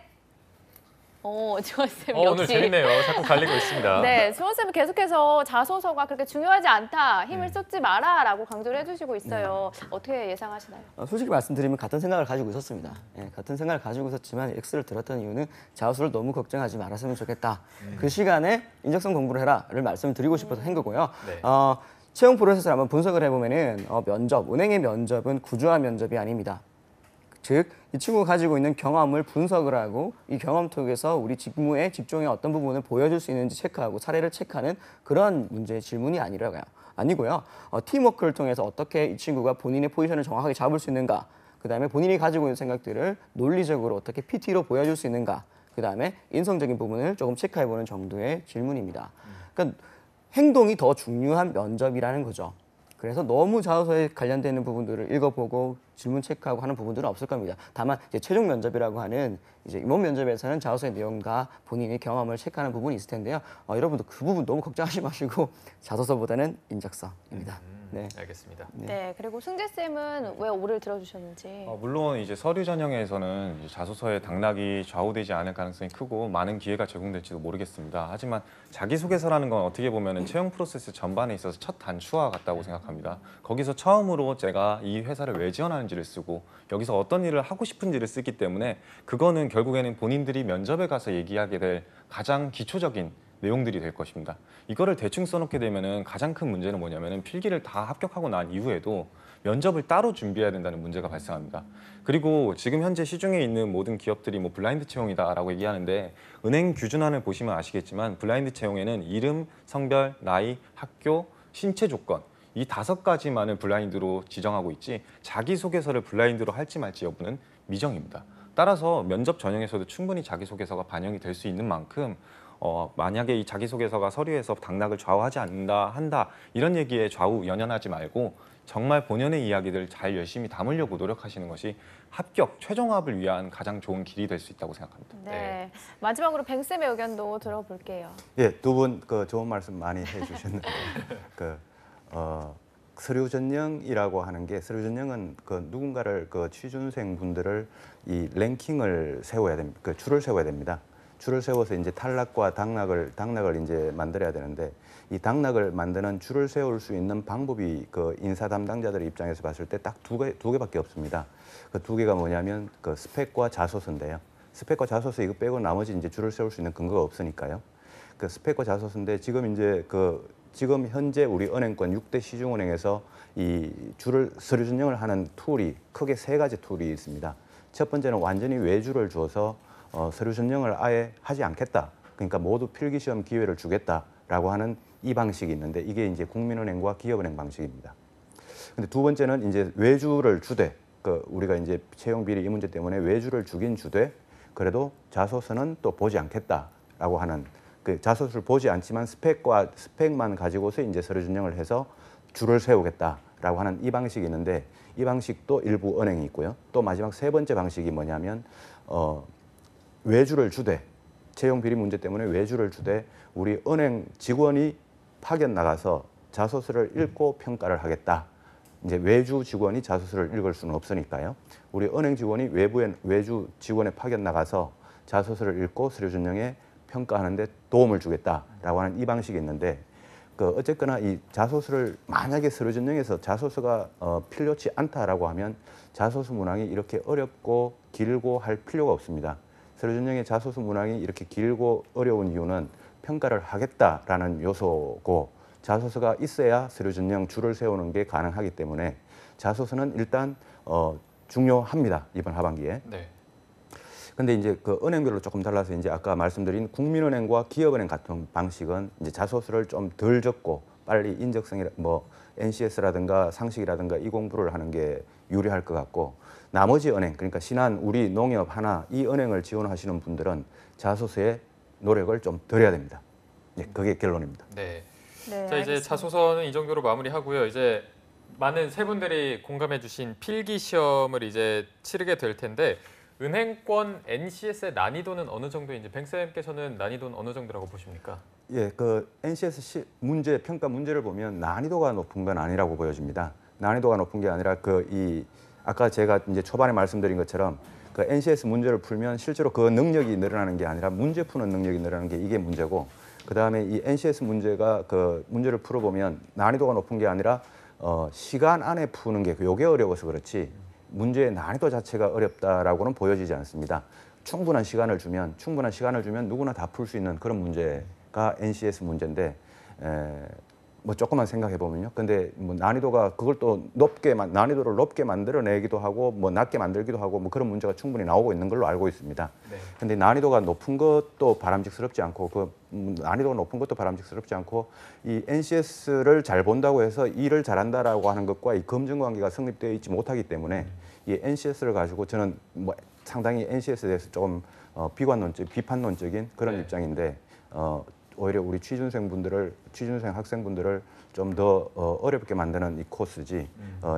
주원쌤 역시. 오늘 재밌네요. 자꾸 갈리고 있습니다. 네, 주원쌤은 계속해서 자소서가 그렇게 중요하지 않다, 힘을 쏟지 마라 라고 강조를 해주시고 있어요. 어떻게 예상하시나요? 솔직히 말씀드리면 같은 생각을 가지고 있었습니다. 같은 생각을 가지고 있었지만 X를 들었던 이유는 자소서를 너무 걱정하지 말았으면 좋겠다. 그 시간에 인적성 공부를 해라를 말씀을 드리고 싶어서 한 거고요. 네. 채용 프로세스를 한번 분석을 해보면은 은행의 면접은 구조화 면접이 아닙니다. 즉, 이 친구가 가지고 있는 경험을 분석을 하고 이 경험 속에서 우리 직무의 직종의 어떤 부분을 보여줄 수 있는지 체크하고 사례를 체크하는 그런 문제의 질문이 아니고요. 팀워크를 통해서 어떻게 이 친구가 본인의 포지션을 정확하게 잡을 수 있는가, 그 다음에 본인이 가지고 있는 생각들을 논리적으로 어떻게 PT로 보여줄 수 있는가, 그 다음에 인성적인 부분을 조금 체크해보는 정도의 질문입니다. 그러니까 행동이 더 중요한 면접이라는 거죠. 그래서 너무 자소서에 관련되는 부분들을 읽어보고 질문 체크하고 하는 부분들은 없을 겁니다. 다만 이제 최종 면접이라고 하는 이제 임원 면접에서는 자소서의 내용과 본인의 경험을 체크하는 부분이 있을 텐데요. 여러분도 그 부분 너무 걱정하지 마시고 자소서보다는 인적성입니다. 네. 알겠습니다. 네, 그리고 승재쌤은 왜 O를 들어주셨는지. 물론 이제 서류 전형에서는 이제 자소서의 당락이 좌우되지 않을 가능성이 크고 많은 기회가 제공될지도 모르겠습니다. 하지만 자기소개서라는 건 어떻게 보면 채용 프로세스 전반에 있어서 첫 단추와 같다고 생각합니다. 거기서 처음으로 제가 이 회사를 왜 지원하는지를 쓰고 여기서 어떤 일을 하고 싶은지를 쓰기 때문에 그거는 결국에는 본인들이 면접에 가서 얘기하게 될 가장 기초적인 내용들이 될 것입니다. 이거를 대충 써놓게 되면은 가장 큰 문제는 뭐냐면은 필기를 다 합격하고 난 이후에도 면접을 따로 준비해야 된다는 문제가 발생합니다. 그리고 지금 현재 시중에 있는 모든 기업들이 뭐 블라인드 채용이다라고 얘기하는데 은행 규준안을 보시면 아시겠지만 블라인드 채용에는 이름, 성별, 나이, 학교, 신체 조건 이 5가지만을 블라인드로 지정하고 있지 자기소개서를 블라인드로 할지 말지 여부는 미정입니다. 따라서 면접 전형에서도 충분히 자기소개서가 반영이 될 수 있는 만큼 만약에 이 자기소개서가 서류에서 당락을 좌우하지 한다 이런 얘기에 좌우 연연하지 말고 정말 본연의 이야기들 잘 열심히 담으려고 노력하시는 것이 합격, 최종합을 위한 가장 좋은 길이 될 수 있다고 생각합니다. 네. 마지막으로 뱅쌤의 의견도 들어볼게요. 예, 두 분 좋은 말씀 많이 해주셨는데 서류 전형이라고 하는 게 서류 전형은 누군가를 취준생 분들을 이 랭킹을 세워야 됩니다. 줄을 세워야 됩니다. 줄을 세워서 이제 탈락과 당락을 이제 만들어야 되는데 이 당락을 만드는 줄을 세울 수 있는 방법이 인사 담당자들의 입장에서 봤을 때 딱 두 개밖에 없습니다. 그 두 개가 뭐냐면 스펙과 자소서인데요. 스펙과 자소서 이거 빼고 나머지 이제 줄을 세울 수 있는 근거가 없으니까요. 그 스펙과 자소서인데 지금 현재 우리 은행권 6대 시중은행에서 이 서류 전형을 하는 툴이 크게 3가지 툴이 있습니다. 첫 번째는 완전히 외주를 주어서 서류 전형을 아예 하지 않겠다. 그러니까 모두 필기시험 기회를 주겠다라고 하는 이 방식이 있는데 이게 이제 국민은행과 기업은행 방식입니다. 근데 두 번째는 이제 외주를 주되 우리가 이제 채용 비리 이 문제 때문에 외주를 주긴 주되 그래도 자소서는 또 보지 않겠다라고 하는 자소서를 보지 않지만 스펙만 가지고서 이제 서류 전형을 해서 줄을 세우겠다라고 하는 이 방식이 있는데 이 방식도 일부 은행이 있고요. 또 마지막 3번째 방식이 뭐냐면 외주를 주되 채용 비리 문제 때문에 외주를 주되 우리 은행 직원이 파견 나가서 자소서를 읽고 평가를 하겠다. 이제 외주 직원이 자소서를 읽을 수는 없으니까요. 우리 은행 직원이 외주 직원의 파견 나가서 자소서를 읽고 서류 전형에 평가하는데 도움을 주겠다라고 하는 이 방식이 있는데 어쨌거나 이 자소서를 만약에 서류 전형에서 자소서가 필요치 않다라고 하면 자소서 문항이 이렇게 어렵고 길고 할 필요가 없습니다. 서류 전형의 자소서 문항이 이렇게 길고 어려운 이유는 평가를 하겠다라는 요소고 자소서가 있어야 서류 전형 줄을 세우는 게 가능하기 때문에 자소서는 일단 중요합니다. 이번 하반기에. 네. 근데 이제 그 은행별로 조금 달라서 이제 아까 말씀드린 국민은행과 기업은행 같은 방식은 이제 자소서를 좀 덜 적고 빨리 인적성이 뭐 NCS라든가 상식이라든가 이 공부를 하는 게 유리할 것 같고, 나머지 은행, 그러니까 신한, 우리 농협, 하나 이 은행을 지원하시는 분들은 자소서에 노력을 좀 덜 해야 됩니다. 예, 그게 결론입니다. 네. 네, 자, 이제 알겠습니다. 자소서는 이 정도로 마무리하고요. 이제 많은 세 분들이 공감해주신 필기 시험을 이제 치르게 될 텐데, 은행권 NCS의 난이도는 어느 정도인지 뱅쌤께서는 난이도는 어느 정도라고 보십니까? 예, 그 NCS 문제 평가 문제를 보면 난이도가 높은 건 아니라고 보여집니다. 난이도가 높은 게 아니라 아까 제가 이제 초반에 말씀드린 것처럼 그 NCS 문제를 풀면 실제로 그 능력이 늘어나는 게 아니라 문제 푸는 능력이 늘어나는 게 이게 문제고, 그다음에 이 NCS 문제가 그 문제를 풀어보면 난이도가 높은 게 아니라 시간 안에 푸는 게 요게 어려워서 그렇지 문제의 난이도 자체가 어렵다라고는 보여지지 않습니다. 충분한 시간을 주면 누구나 다 풀 수 있는 그런 문제가 NCS 문제인데, 뭐 조금만 생각해 보면요. 근데 뭐 난이도가 그걸 또 난이도를 높게 만들어내기도 하고 뭐 낮게 만들기도 하고 뭐 그런 문제가 충분히 나오고 있는 걸로 알고 있습니다. 네. 근데 난이도가 높은 것도 바람직스럽지 않고 난이도가 높은 것도 바람직스럽지 않고, 이 NCS를 잘 본다고 해서 일을 잘한다라고 하는 것과 이 검증 관계가 성립되어 있지 못하기 때문에 이 NCS를 가지고 저는 뭐 상당히 NCS에 대해서 조금 비판론적인 그런 네. 입장인데, 오히려 우리 취준생 학생분들을 좀 더 어렵게 만드는 이 코스지,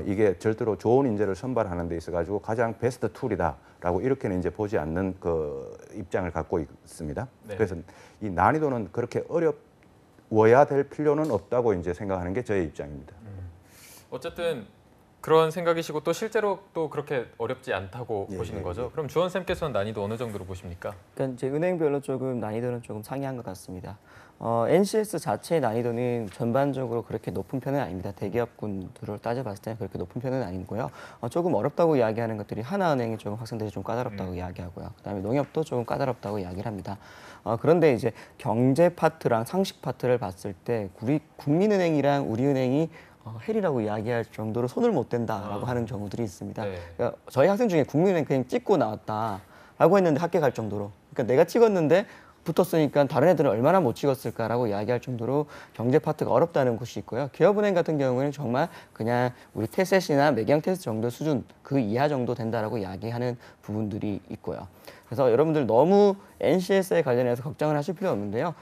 이게 절대로 좋은 인재를 선발하는 데 있어 가지고 가장 베스트 툴이다라고 이렇게는 이제 보지 않는 그 입장을 갖고 있습니다. 네. 그래서 이 난이도는 그렇게 어려워야 될 필요는 없다고 이제 생각하는 게 저의 입장입니다. 어쨌든 그런 생각이시고 또 실제로 또 그렇게 어렵지 않다고 예, 보시는 예, 거죠? 예. 그럼 주원쌤께서는 난이도 어느 정도로 보십니까? 그러니까 이제 은행별로 조금 난이도는 조금 상이한 것 같습니다. NCS 자체의 난이도는 전반적으로 그렇게 높은 편은 아닙니다. 대기업군들을 따져봤을 때는 그렇게 높은 편은 아니고요. 조금 어렵다고 이야기하는 것들이 하나은행이 조금 학생들이 좀 까다롭다고 이야기하고요. 그다음에 농협도 조금 까다롭다고 이야기를 합니다. 그런데 이제 경제 파트랑 상식 파트를 봤을 때 우리 국민은행이랑 우리은행이 헬이라고 이야기할 정도로 손을 못 댄다라고 하는 경우들이 있습니다. 네. 그러니까 저희 학생 중에 국민은행 그냥 찍고 나왔다라고 했는데 합격할 정도로, 그러니까 내가 찍었는데 붙었으니까 다른 애들은 얼마나 못 찍었을까라고 이야기할 정도로 경제 파트가 어렵다는 곳이 있고요. 기업은행 같은 경우에는 정말 그냥 우리 테셋이나 매경 테스트 정도 수준 그 이하 정도 된다라고 이야기하는 부분들이 있고요. 그래서 여러분들 너무 NCS에 관련해서 걱정을 하실 필요 없는데요.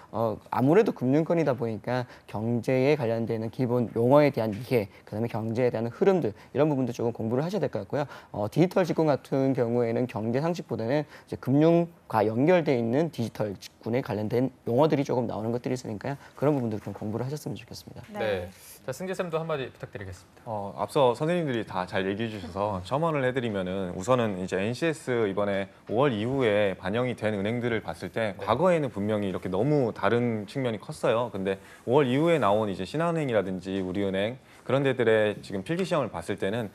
아무래도 금융권이다 보니까 경제에 관련되는 기본 용어에 대한 이해, 그다음에 경제에 대한 흐름들 이런 부분도 조금 공부를 하셔야 될 것 같고요. 디지털 직군 같은 경우에는 경제 상식보다는 이제 금융과 연결돼 있는 디지털 직군에 관련된 용어들이 조금 나오는 것들이 있으니까요. 그런 부분들 좀 공부를 하셨으면 좋겠습니다. 네. 자, 승재쌤도 한마디 부탁드리겠습니다. 앞서 선생님들이 다 잘 얘기해 주셔서 첨언을 해드리면은 우선은 이제 NCS 이번에 5월 이후에 반영이 된 은행들을 봤을 때 과거에는 분명히 이렇게 너무 다른 측면이 컸어요. 근데 5월 이후에 나온 이제 신한은행이라든지 우리은행 그런 데들의 지금 필기 시험을 봤을 때는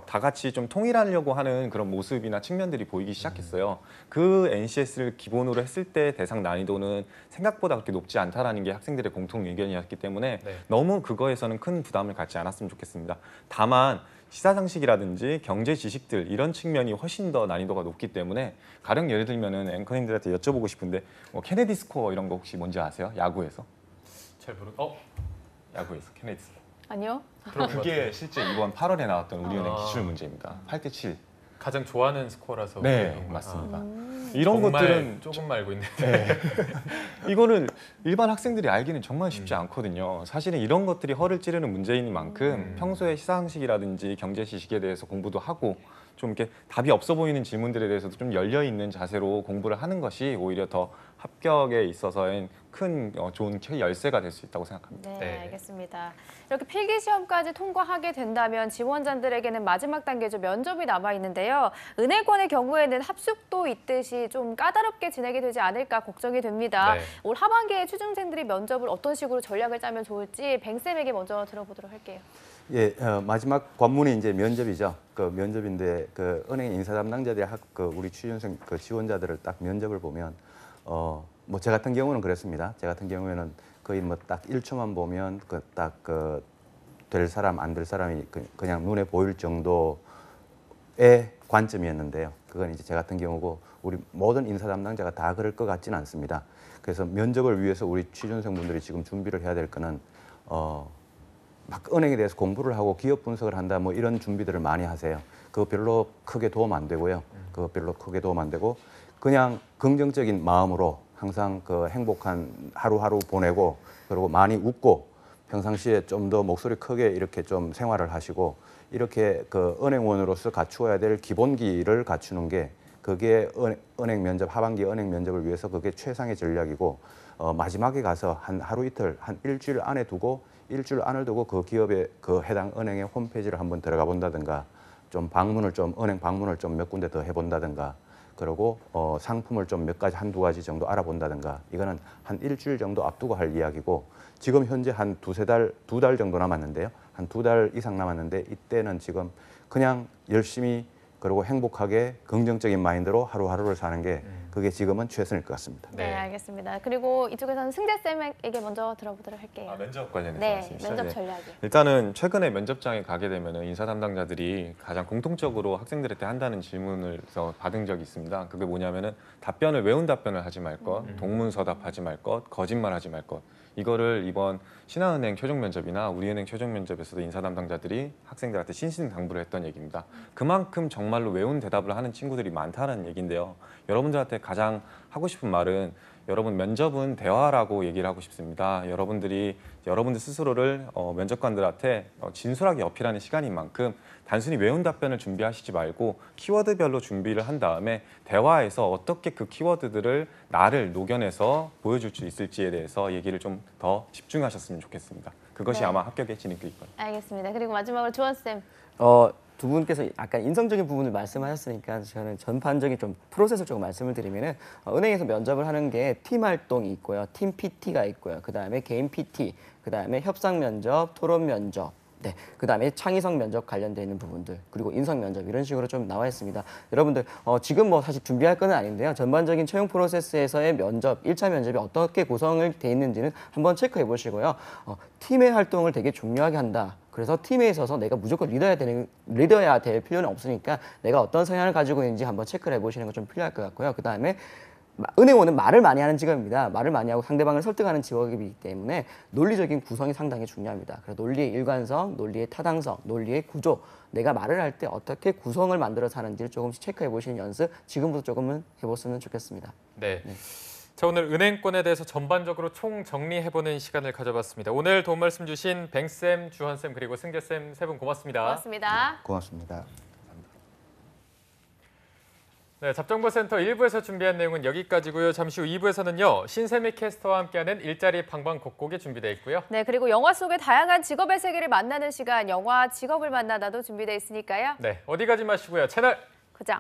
다 같이 좀 통일하려고 하는 그런 모습이나 측면들이 보이기 시작했어요. 그 NCS를 기본으로 했을 때 대상 난이도는 생각보다 그렇게 높지 않다라는 게 학생들의 공통 의견이었기 때문에 네. 너무 그거에서는 큰 부담을 갖지 않았으면 좋겠습니다. 다만 시사상식이라든지 경제 지식들 이런 측면이 훨씬 더 난이도가 높기 때문에 가령 예를 들면은 앵커님들한테 여쭤보고 싶은데 케네디 스코어 이런 거 혹시 뭔지 아세요? 야구에서? 잘 야구에서 케네디 스코어. 아니요. 들어본 것 그게 같아요. 실제 이번 8월에 나왔던 우리은행 아. 기출 문제입니다. 8대 7. 가장 좋아하는 스코어라서 네, 그런 거구나. 맞습니다. 음. 이런 정말 것들은 조금 알고 있는데. 이거는 일반 학생들이 알기는 정말 쉽지 않거든요. 사실은 이런 것들이 허를 찌르는 문제인 만큼 평소에 시사상식이라든지 경제 지식에 대해서 공부도 하고 좀 이렇게 답이 없어 보이는 질문들에 대해서도 좀 열려 있는 자세로 공부를 하는 것이 오히려 더 합격에 있어서는 큰 좋은 열쇠가 될 수 있다고 생각합니다. 네, 네. 알겠습니다. 이렇게 필기 시험까지 통과하게 된다면 지원자들에게는 마지막 단계죠. 면접이 남아 있는데요. 은행권의 경우에는 합숙도 있듯이 좀 까다롭게 진행이 되지 않을까 걱정이 됩니다. 네. 올 하반기에 취준생들이 면접을 어떤 식으로 전략을 짜면 좋을지 뱅쌤에게 먼저 들어보도록 할게요. 예, 마지막 관문이 이제 면접이죠. 그 면접인데 그 은행 인사 담당자들이 우리 취준생 그 지원자들을 딱 면접을 보면 뭐 제 같은 경우는 그랬습니다. 제 같은 경우에는 거의 뭐 딱 1초만 보면 될 사람 안 될 사람이 그냥 눈에 보일 정도의 관점이었는데요. 그건 이제 제 같은 경우고 우리 모든 인사 담당자가 다 그럴 것 같지는 않습니다. 그래서 면접을 위해서 우리 취준생분들이 지금 준비를 해야 될 거는 막 은행에 대해서 공부를 하고 기업 분석을 한다 뭐 이런 준비들을 많이 하세요. 그거 별로 크게 도움 안 되고요. 그거 별로 크게 도움 안 되고 그냥 긍정적인 마음으로 항상 그 행복한 하루하루 보내고 그리고 많이 웃고 평상시에 좀 더 목소리 크게 이렇게 좀 생활을 하시고 이렇게 그 은행원으로서 갖추어야 될 기본기를 갖추는 게 그게 은행 면접 하반기 은행 면접을 위해서 그게 최상의 전략이고 마지막에 가서 한 하루 이틀 한 일주일 안에 두고 일주일 안을 두고 그 기업의 그 해당 은행의 홈페이지를 한번 들어가 본다든가 좀 방문을 좀 은행 방문을 좀 몇 군데 더 해본다든가 그리고 상품을 좀 몇 가지 한두 가지 정도 알아본다든가 이거는 한 일주일 정도 앞두고 할 이야기고 지금 현재 한 두세 달, 2달 정도 남았는데요. 한 2달 이상 남았는데 이때는 지금 그냥 열심히 그리고 행복하게 긍정적인 마인드로 하루하루를 사는 게 그게 지금은 최선일 것 같습니다. 네, 알겠습니다. 그리고 이쪽에서는 승재쌤에게 먼저 들어보도록 할게요. 면접 관련해서 네, 말씀이시죠? 면접 네. 전략이. 일단은 최근에 면접장에 가게 되면 인사 담당자들이 가장 공통적으로 학생들한테 한다는 질문을 받은 적이 있습니다. 그게 뭐냐면은 답변을 외운 답변을 하지 말 것, 동문서답하지 말 것, 거짓말하지 말 것. 이거를 이번 신한은행 최종 면접이나 우리은행 최종 면접에서도 인사 담당자들이 학생들한테 신신당부를 했던 얘기입니다. 그만큼 정말로 외운 대답을 하는 친구들이 많다는 얘기인데요. 여러분들한테 가장 하고 싶은 말은 여러분 면접은 대화라고 얘기를 하고 싶습니다. 여러분들 스스로를 면접관들한테 진솔하게 어필하는 시간인 만큼 단순히 외운 답변을 준비하시지 말고 키워드별로 준비를 한 다음에 대화에서 어떻게 그 키워드들을 나를 녹여내서 보여줄 수 있을지에 대해서 얘기를 좀 더 집중하셨으면 좋겠습니다. 그것이 네. 아마 합격의 진입길 거예요. 알겠습니다. 그리고 마지막으로 조원쌤. 두 분께서 약간 인성적인 부분을 말씀하셨으니까 저는 전반적인 좀 프로세스를 조금 말씀을 드리면은 은행에서 면접을 하는 게 팀 활동이 있고요, 팀 PT가 있고요, 그 다음에 개인 PT, 그 다음에 협상 면접, 토론 면접. 네, 그 다음에 창의성 면접 관련되어 있는 부분들 그리고 인성 면접 이런 식으로 좀 나와 있습니다. 여러분들 지금 뭐 사실 준비할 건 아닌데요. 전반적인 채용 프로세스에서의 면접, 1차 면접이 어떻게 구성을 돼 있는지는 한번 체크해 보시고요. 팀의 활동을 되게 중요하게 한다. 그래서 팀에 있어서 내가 무조건 리더야 될 필요는 없으니까 내가 어떤 성향을 가지고 있는지 한번 체크를 해보시는 건 좀 필요할 것 같고요. 그 다음에 은행원은 말을 많이 하는 직업입니다. 말을 많이 하고 상대방을 설득하는 직업이기 때문에 논리적인 구성이 상당히 중요합니다. 그래서 논리의 일관성, 논리의 타당성, 논리의 구조, 내가 말을 할 때 어떻게 구성을 만들어서 하는지를 조금씩 체크해 보시는 연습 지금부터 조금은 해보시면 좋겠습니다. 네. 자, 오늘 은행권에 대해서 전반적으로 총 정리해보는 시간을 가져봤습니다. 오늘 도움 말씀 주신 뱅쌤, 주헌쌤 그리고 승재쌤 세 분 고맙습니다. 고맙습니다. 고맙습니다. 네, 잡정보센터 1부에서 준비한 내용은 여기까지고요. 잠시 후 2부에서는요. 신세미 캐스터와 함께하는 일자리 방방곡곡이 준비되어 있고요. 네, 그리고 영화 속의 다양한 직업의 세계를 만나는 시간, 영화 직업을 만나다도 준비되어 있으니까요. 네, 어디 가지 마시고요. 채널 고정.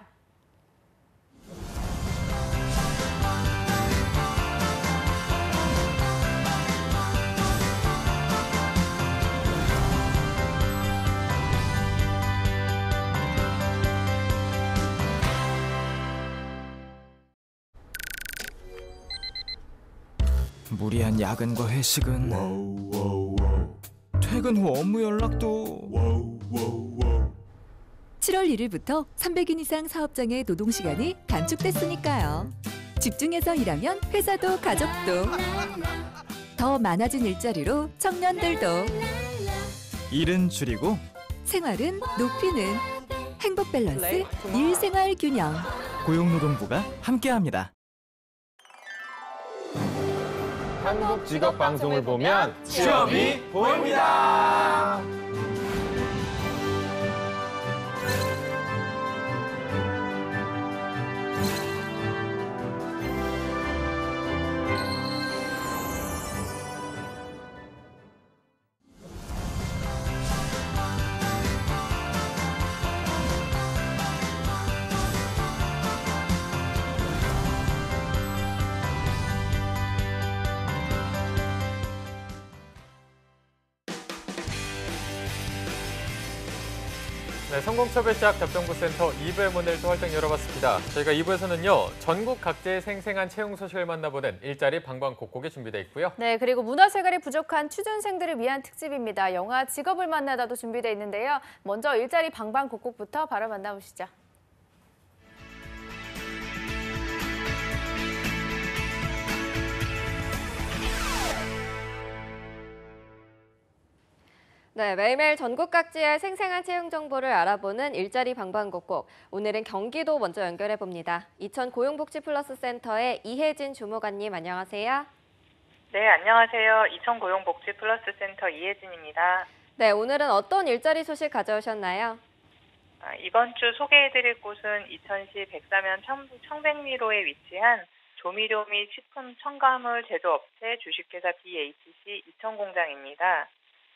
무리한 야근과 회식은 퇴근 후 업무 연락도 7월 1일부터 300인 이상 사업장의 노동시간이 단축됐으니까요. 집중해서 일하면 회사도 가족도 더 많아진 일자리로 청년들도 일은 줄이고 생활은 높이는 행복 밸런스 일생활 균형. 고용노동부가 함께합니다. 한국 직업 방송을 보면 취업이 보입니다. 네, 성공첩의 시작 잡정보센터 2부의 문을 또 활짝 열어봤습니다. 저희가 2부에서는요. 전국 각지의 생생한 채용 소식을 만나보는 일자리 방방곡곡이 준비되어 있고요. 네, 그리고 문화생활이 부족한 취준생들을 위한 특집입니다. 영화 직업을 만나다도 준비되어 있는데요. 먼저 일자리 방방곡곡부터 바로 만나보시죠. 네, 매일매일 전국 각지의 생생한 채용 정보를 알아보는 일자리 방방곡곡. 오늘은 경기도 먼저 연결해 봅니다. 이천 고용복지플러스센터의 이혜진 주무관님 안녕하세요. 네, 안녕하세요. 이천 고용복지플러스센터 이혜진입니다. 네, 오늘은 어떤 일자리 소식 가져오셨나요? 이번 주 소개해드릴 곳은 이천시 백사면 청백리로에 위치한 조미료 및 식품 첨가물 제조업체 주식회사 BHC 이천공장입니다.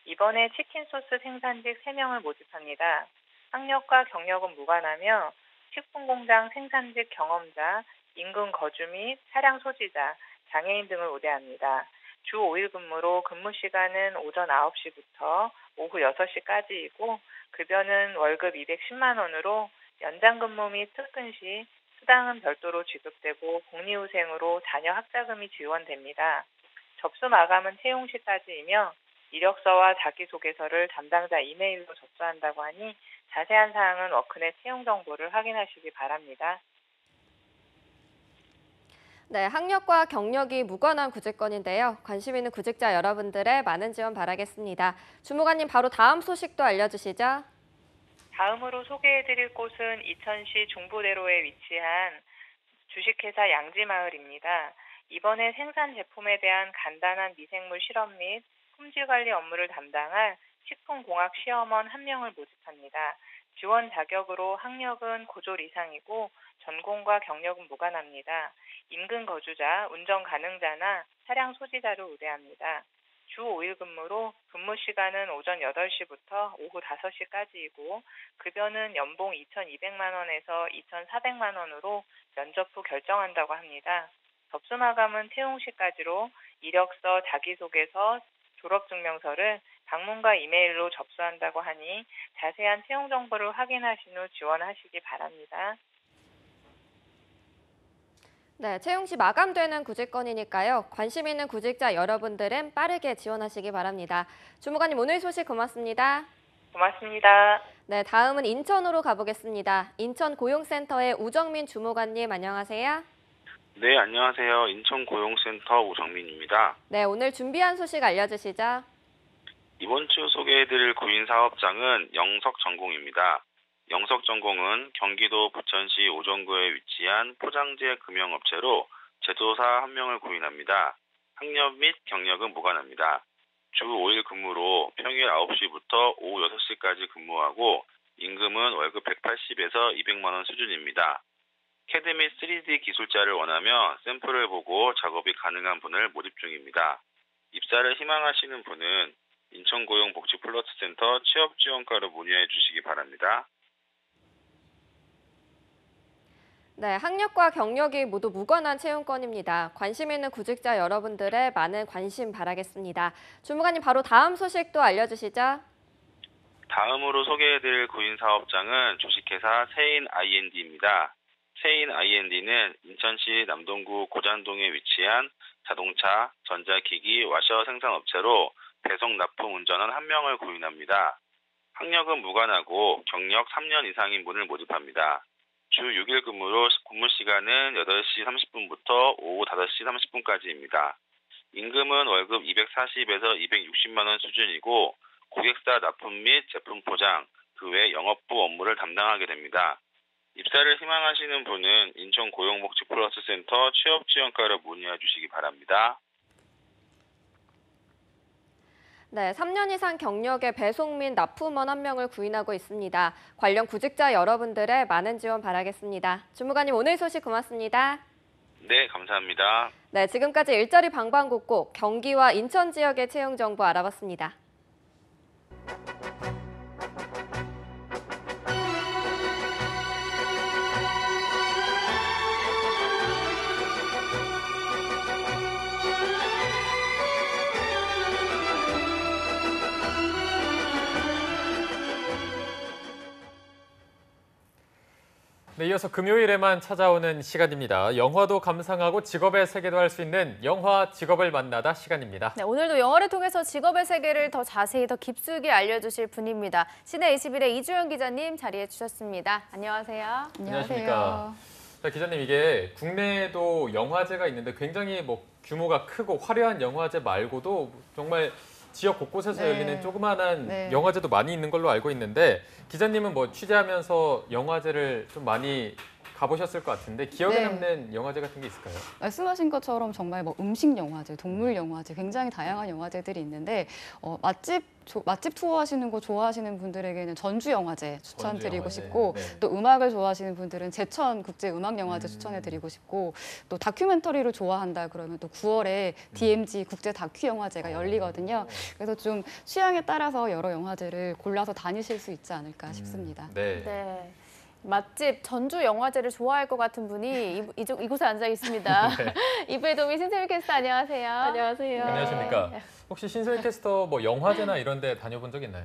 이번에 치킨 소스 생산직 3명을 모집합니다. 학력과 경력은 무관하며 식품공장 생산직 경험자, 인근 거주 및 차량 소지자, 장애인 등을 우대합니다. 주 5일 근무로 근무 시간은 오전 9시부터 오후 6시까지이고 급여는 월급 210만 원으로 연장 근무 및 특근 시 수당은 별도로 지급되고 복리후생으로 자녀 학자금이 지원됩니다. 접수 마감은 채용 시까지이며 이력서와 자기소개서를 담당자 이메일로 접수한다고 하니 자세한 사항은 워크넷 채용 정보를 확인하시기 바랍니다. 네, 학력과 경력이 무관한 구직건인데요. 관심 있는 구직자 여러분들의 많은 지원 바라겠습니다. 주무관님 바로 다음 소식도 알려주시죠. 다음으로 소개해드릴 곳은 이천시 중부대로에 위치한 주식회사 양지마을입니다. 이번에 생산 제품에 대한 간단한 미생물 실험 및 품질 관리 업무를 담당할 식품공학 시험원 1명을 모집합니다. 지원 자격으로 학력은 고졸 이상이고 전공과 경력은 무관합니다. 인근 거주자, 운전 가능자나 차량 소지자를 우대합니다. 주 5일 근무로 근무 시간은 오전 8시부터 오후 5시까지이고 급여는 연봉 2,200만 원에서 2,400만 원으로 면접 후 결정한다고 합니다. 접수 마감은 채용 시까지로 이력서, 자기소개서, 졸업증명서를 방문과 이메일로 접수한다고 하니 자세한 채용 정보를 확인하신 후 지원하시기 바랍니다. 네, 채용 시 마감되는 구직건이니까요. 관심 있는 구직자 여러분들은 빠르게 지원하시기 바랍니다. 주무관님 오늘 소식 고맙습니다. 고맙습니다. 네, 다음은 인천으로 가보겠습니다. 인천 고용센터의 우정민 주무관님 안녕하세요. 네, 안녕하세요. 인천고용센터 우정민입니다. 네, 오늘 준비한 소식 알려주시죠. 이번 주 소개해드릴 구인사업장은 영석전공입니다. 영석전공은 경기도 부천시 오정구에 위치한 포장재 금형업체로 제조사 1명을 구인합니다. 학력 및 경력은 무관합니다. 주 5일 근무로 평일 9시부터 오후 6시까지 근무하고 임금은 월급 180에서 200만 원 수준입니다. CAD 및 3D 기술자를 원하며 샘플을 보고 작업이 가능한 분을 모집 중입니다. 입사를 희망하시는 분은 인천고용복지플러스센터 취업지원과로 문의해 주시기 바랍니다. 네, 학력과 경력이 모두 무관한 채용건입니다. 관심 있는 구직자 여러분들의 많은 관심 바라겠습니다. 주무관님 바로 다음 소식도 알려주시죠. 다음으로 소개해드릴 구인사업장은 주식회사 세인 I&D입니다. 세인 I&D는 인천시 남동구 고잔동에 위치한 자동차, 전자기기, 와셔 생산업체로 배송 납품 운전원 1명을 구인합니다. 학력은 무관하고 경력 3년 이상인 분을 모집합니다. 주 6일 근무로 근무 시간은 8시 30분부터 오후 5시 30분까지입니다. 임금은 월급 240에서 260만 원 수준이고 고객사 납품 및 제품 포장, 그 외 영업부 업무를 담당하게 됩니다. 입사를 희망하시는 분은 인천고용복지플러스센터 취업지원과로 문의해 주시기 바랍니다. 네, 3년 이상 경력의 배송 및 납품원 1명을 구인하고 있습니다. 관련 구직자 여러분들의 많은 지원 바라겠습니다. 주무관님 오늘 소식 고맙습니다. 네, 감사합니다. 네, 지금까지 일자리 방방곡곡 경기와 인천 지역의 채용 정보 알아봤습니다. 네, 이어서 금요일에만 찾아오는 시간입니다. 영화도 감상하고 직업의 세계도 할 수 있는 영화 직업을 만나다 시간입니다. 네, 오늘도 영화를 통해서 직업의 세계를 더 자세히 더 깊숙이 알려주실 분입니다. 시내 21의 이주연 기자님 자리해 주셨습니다. 안녕하세요. 안녕하십니까. 자, 기자님 이게 국내에도 영화제가 있는데 굉장히 규모가 크고 화려한 영화제 말고도 정말 지역 곳곳에서 네. 열리는 조그마한 네. 영화제도 많이 있는 걸로 알고 있는데 기자님은 뭐 취재하면서 영화제를 좀 많이 가보셨을 것 같은데 기억에 네. 남는 영화제 같은 게 있을까요? 말씀하신 것처럼 정말 뭐 음식 영화제, 동물 영화제, 굉장히 다양한 영화제들이 있는데 맛집 투어 하시는 거 좋아하시는 분들에게는 전주 영화제 추천드리고 영화제. 싶고 네. 또 음악을 좋아하시는 분들은 제천 국제 음악 영화제 추천해드리고 싶고 또 다큐멘터리를 좋아한다 그러면 또 9월에 DMZ 국제 다큐 영화제가 열리거든요. 그래서 좀 취향에 따라서 여러 영화제를 골라서 다니실 수 있지 않을까 싶습니다. 네. 네. 맛집 전주 영화제를 좋아할 것 같은 분이 이곳에 앉아 있습니다. 이배동의 신세미 캐스터 안녕하세요. 안녕하세요. 안녕하십니까. 혹시 신세미 캐스터 뭐 영화제나 이런 데 다녀본 적 있나요?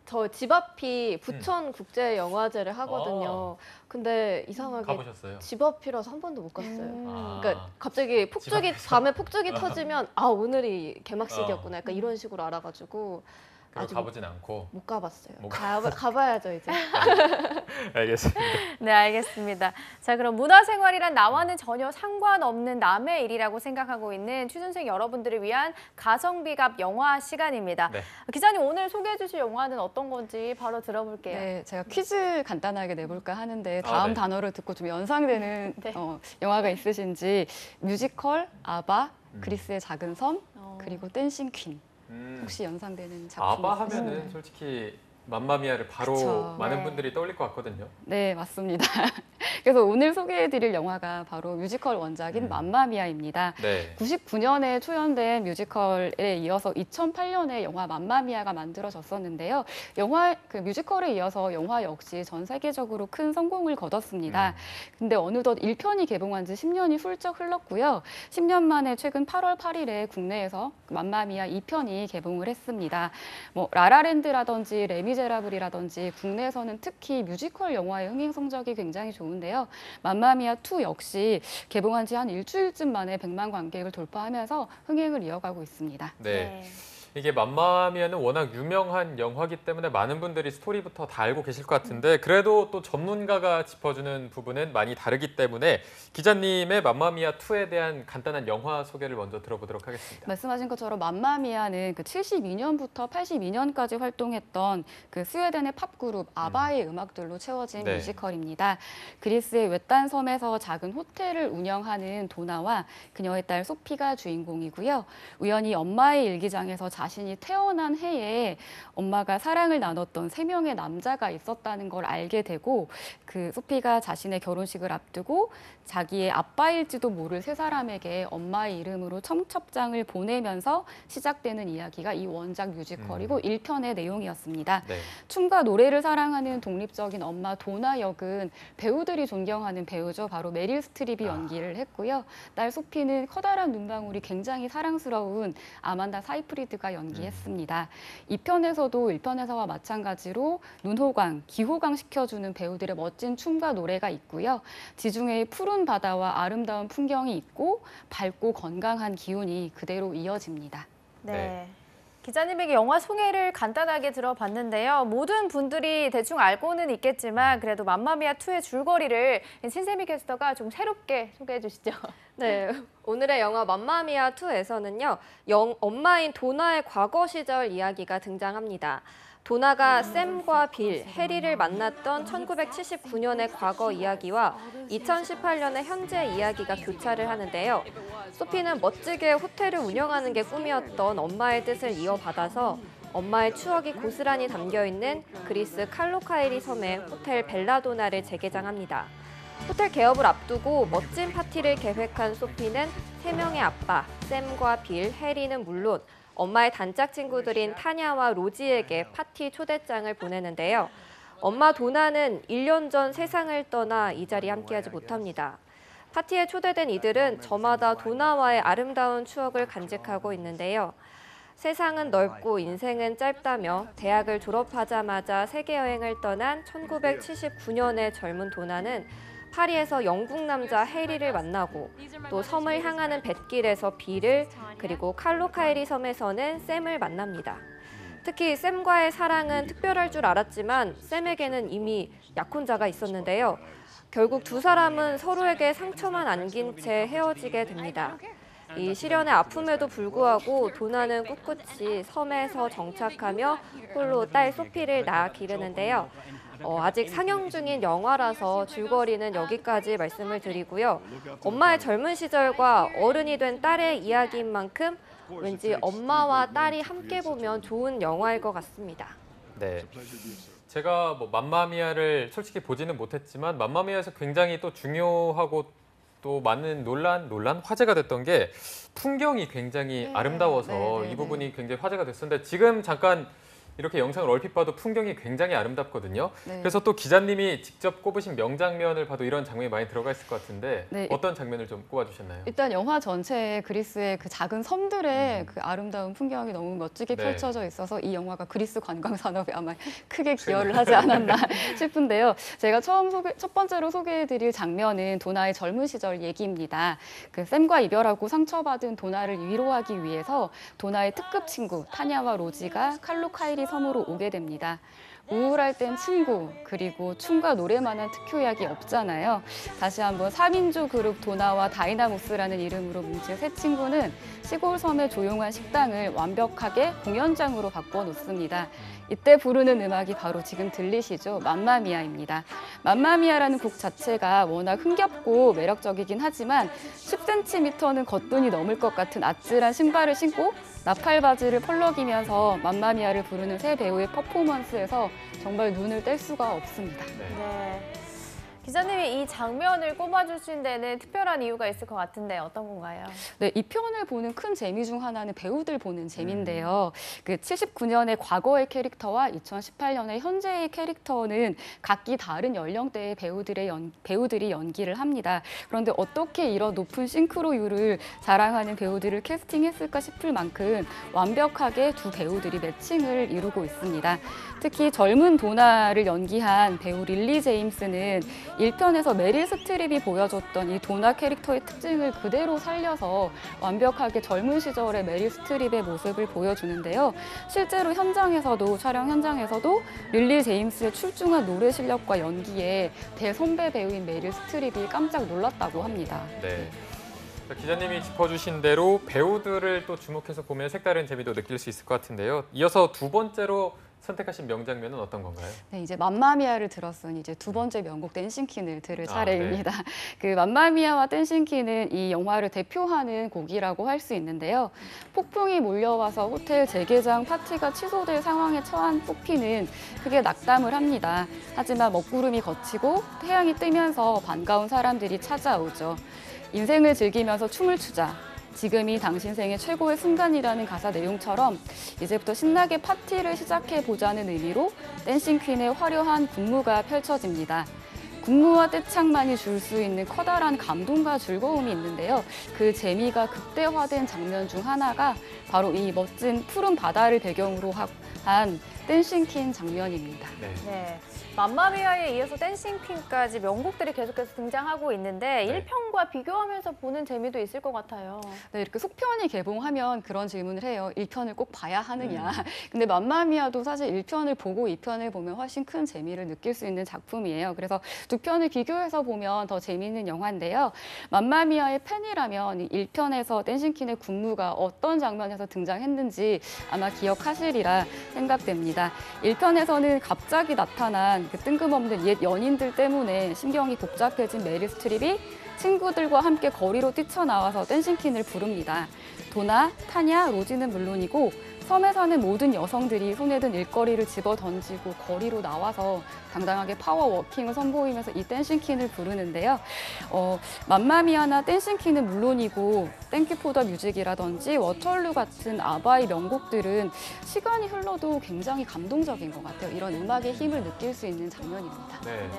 저 집 앞이 부천 국제 영화제를 하거든요. 근데 이상하게 가보셨어요? 집 앞이라서 한 번도 못 갔어요. 아. 그러니까 갑자기 폭죽이 집 밤에 폭죽이 터지면 아 오늘이 개막식이었구나. 약간 이런 식으로 알아가지고 그리고 아직 가보진 않고. 못 가봤어요. 못 가봐야죠 이제. 알겠습니다. 네, 알겠습니다. 자, 그럼 문화생활이란 나와는 전혀 상관없는 남의 일이라고 생각하고 있는 취준생 여러분들을 위한 가성비갑 영화 시간입니다. 네. 기자님 오늘 소개해 주실 영화는 어떤 건지 바로 들어볼게요. 네, 제가 퀴즈 간단하게 내볼까 하는데 다음 네. 단어를 듣고 좀 연상되는 네. 영화가 있으신지 뮤지컬, 아바, 그리스의 작은 섬, 그리고 댄싱 퀸. 혹시 연상되는 작품 아바 있으신가요? 하면은 솔직히 맘마미아를 바로 그쵸. 많은 네. 분들이 떠올릴 것 같거든요. 네, 맞습니다. 그래서 오늘 소개해드릴 영화가 바로 뮤지컬 원작인 맘마미아입니다. 네. 99년에 초연된 뮤지컬에 이어서 2008년에 영화 맘마미아가 만들어졌었는데요. 뮤지컬에 이어서 영화 역시 전 세계적으로 큰 성공을 거뒀습니다. 근데 어느덧 1편이 개봉한 지 10년이 훌쩍 흘렀고요. 10년 만에 최근 8월 8일에 국내에서 맘마미아 2편이 개봉을 했습니다. 뭐 라라랜드라든지 레미제라블이라든지 국내에서는 특히 뮤지컬 영화의 흥행 성적이 굉장히 좋은데요. 맘마미아 2 역시 개봉한 지 한 일주일쯤 만에 100만 관객을 돌파하면서 흥행을 이어가고 있습니다. 네. 이게 맘마미아는 워낙 유명한 영화이기 때문에 많은 분들이 스토리부터 다 알고 계실 것 같은데 그래도 또 전문가가 짚어주는 부분은 많이 다르기 때문에 기자님의 맘마미아 2에 대한 간단한 영화 소개를 먼저 들어보도록 하겠습니다. 말씀하신 것처럼 맘마미아는 그 72년부터 82년까지 활동했던 그 스웨덴의 팝 그룹 아바의 음악들로 채워진 네. 뮤지컬입니다. 그리스의 외딴 섬에서 작은 호텔을 운영하는 도나와 그녀의 딸 소피가 주인공이고요. 우연히 엄마의 일기장에서 자신이 태어난 해에 엄마가 사랑을 나눴던 3명의 남자가 있었다는 걸 알게 되고 그 소피가 자신의 결혼식을 앞두고 자기의 아빠일지도 모를 세 사람에게 엄마의 이름으로 청첩장을 보내면서 시작되는 이야기가 이 원작 뮤지컬이고 1편의 내용이었습니다. 네. 춤과 노래를 사랑하는 독립적인 엄마 도나 역은 배우들이 존경하는 배우죠. 바로 메릴 스트립이 연기를 했고요. 딸 소피는 커다란 눈방울이 굉장히 사랑스러운 아만다 사이프리드가 연기했습니다. 2편에서도 1편에서와 마찬가지로 눈호강, 기호강 시켜주는 배우들의 멋진 춤과 노래가 있고요. 지중해의 푸른 바다와 아름다운 풍경이 있고 밝고 건강한 기운이 그대로 이어집니다. 네. 기자님에게 영화 소개를 간단하게 들어봤는데요. 모든 분들이 대충 알고는 있겠지만 그래도 맘마미아 2의 줄거리를 신세미 캐스터가 좀 새롭게 소개해 주시죠. 네, 오늘의 영화 맘마미아 2에서는요. 엄마인 도나의 과거 시절 이야기가 등장합니다. 도나가 샘과 빌, 해리를 만났던 1979년의 과거 이야기와 2018년의 현재 이야기가 교차를 하는데요. 소피는 멋지게 호텔을 운영하는 게 꿈이었던 엄마의 뜻을 이어받아서 엄마의 추억이 고스란히 담겨있는 그리스 칼로카이리 섬의 호텔 벨라도나를 재개장합니다. 호텔 개업을 앞두고 멋진 파티를 계획한 소피는 3명의 아빠, 샘과 빌, 해리는 물론 엄마의 단짝 친구들인 타냐와 로지에게 파티 초대장을 보내는데요. 엄마 도나는 1년 전 세상을 떠나 이 자리에 함께하지 못합니다. 파티에 초대된 이들은 저마다 도나와의 아름다운 추억을 간직하고 있는데요. 세상은 넓고 인생은 짧다며 대학을 졸업하자마자 세계여행을 떠난 1979년의 젊은 도나는 파리에서 영국 남자 해리를 만나고 또 섬을 향하는 뱃길에서 빌을 그리고 칼로카이리 섬에서는 샘을 만납니다. 특히 샘과의 사랑은 특별할 줄 알았지만 샘에게는 이미 약혼자가 있었는데요. 결국 두 사람은 서로에게 상처만 안긴 채 헤어지게 됩니다. 이 시련의 아픔에도 불구하고 도나는 꿋꿋이 섬에서 정착하며 홀로 딸 소피를 낳아 기르는데요. 아직 상영 중인 영화라서 줄거리는 여기까지 말씀을 드리고요. 엄마의 젊은 시절과 어른이 된 딸의 이야기인 만큼 왠지 엄마와 딸이 함께 보면 좋은 영화일 것 같습니다. 네. 제가 뭐 맘마미아를 솔직히 보지는 못했지만 맘마미아에서 굉장히 또 중요하고 또 많은 화제가 됐던 게 풍경이 굉장히 아름다워서 이 부분이 굉장히 화제가 됐었는데 지금 잠깐 이렇게 영상을 얼핏 봐도 풍경이 굉장히 아름답거든요. 네. 그래서 또 기자님이 직접 꼽으신 명장면을 봐도 이런 장면이 많이 들어가 있을 것 같은데 네. 어떤 장면을 좀 꼽아주셨나요? 일단 영화 전체에 그리스의 그 작은 섬들의 그 아름다운 풍경이 너무 멋지게 네. 펼쳐져 있어서 이 영화가 그리스 관광 산업에 아마 크게 기여를 하지 않았나 싶은데요. 제가 첫 번째로 소개해드릴 장면은 도나의 젊은 시절 얘기입니다. 그 샘과 이별하고 상처받은 도나를 위로하기 위해서 도나의 특급 친구 타냐와 로지가 칼루카이리 섬으로 오게 됩니다. 우울할 땐 친구, 그리고 춤과 노래만한 특효약이 없잖아요. 다시 한번 4민조 그룹 도나와 다이나모스라는 이름으로 뭉친 새 친구는 시골 섬의 조용한 식당을 완벽하게 공연장으로 바꿔놓습니다. 이때 부르는 음악이 바로 지금 들리시죠? 맘마미아입니다. 맘마미아라는 곡 자체가 워낙 흥겹고 매력적이긴 하지만 10cm는 겉돈이 넘을 것 같은 아찔한 신발을 신고 나팔 바지를 펄럭이면서 맘마미아를 부르는 새 배우의 퍼포먼스에서 정말 눈을 뗄 수가 없습니다. 네. 기자님이 이 장면을 꼽아주신 데는 특별한 이유가 있을 것 같은데 어떤 건가요? 네, 이 편을 보는 큰 재미 중 하나는 배우들 보는 재미인데요. 그 79년의 과거의 캐릭터와 2018년의 현재의 캐릭터는 각기 다른 연령대의 배우들이 연기를 합니다. 그런데 어떻게 이런 높은 싱크로율을 자랑하는 배우들을 캐스팅했을까 싶을 만큼 완벽하게 두 배우들이 매칭을 이루고 있습니다. 특히 젊은 도나를 연기한 배우 릴리 제임스는 1편에서 메릴 스트립이 보여줬던 이 도나 캐릭터의 특징을 그대로 살려서 완벽하게 젊은 시절의 메릴 스트립의 모습을 보여주는데요. 실제로 촬영 현장에서도 릴리 제임스의 출중한 노래 실력과 연기에 대선배 배우인 메릴 스트립이 깜짝 놀랐다고 합니다. 네. 기자님이 짚어주신 대로 배우들을 또 주목해서 보면 색다른 재미도 느낄 수 있을 것 같은데요. 이어서 두 번째로 선택하신 명장면은 어떤 건가요? 네, 이제 맘마미아를 들었으니 이제 두 번째 명곡 댄싱퀸을 들을 차례입니다. 네. 그 맘마미아와 댄싱퀸은 이 영화를 대표하는 곡이라고 할 수 있는데요. 폭풍이 몰려와서 호텔 재개장 파티가 취소될 상황에 처한 포피는 크게 낙담을 합니다. 하지만 먹구름이 걷히고 태양이 뜨면서 반가운 사람들이 찾아오죠. 인생을 즐기면서 춤을 추자. 지금이 당신 생애 최고의 순간이라는 가사 내용처럼 이제부터 신나게 파티를 시작해보자는 의미로 댄싱퀸의 화려한 군무가 펼쳐집니다. 군무와 떼창만이 줄 수 있는 커다란 감동과 즐거움이 있는데요. 그 재미가 극대화된 장면 중 하나가 바로 이 멋진 푸른 바다를 배경으로 한 댄싱퀸 장면입니다. 네. 맘마미아에 이어서 댄싱퀸까지 명곡들이 계속해서 등장하고 있는데 1편과 비교하면서 보는 재미도 있을 것 같아요. 네, 이렇게 속편이 개봉하면 그런 질문을 해요. 1편을 꼭 봐야 하느냐. 근데 맘마미아도 사실 1편을 보고 2편을 보면 훨씬 큰 재미를 느낄 수 있는 작품이에요. 그래서 두 편을 비교해서 보면 더 재미있는 영화인데요. 맘마미아의 팬이라면 1편에서 댄싱퀸의 군무가 어떤 장면에서 등장했는지 아마 기억하시리라 생각됩니다. 1편에서는 갑자기 나타난 그 뜬금없는 옛 연인들 때문에 신경이 복잡해진 메릴 스트립이 친구들과 함께 거리로 뛰쳐나와서 댄싱퀸을 부릅니다. 도나, 타냐, 로지는 물론이고 섬에 사는 모든 여성들이 손에 든 일거리를 집어 던지고 거리로 나와서 당당하게 파워워킹을 선보이면서 이 댄싱퀸을 부르는데요. 맘마미아나 댄싱퀸은 물론이고 땡큐 포 더 뮤직이라든지 워털루 같은 아바의 명곡들은 시간이 흘러도 굉장히 감동적인 것 같아요. 이런 음악의 힘을 느낄 수 있는 장면입니다. 네.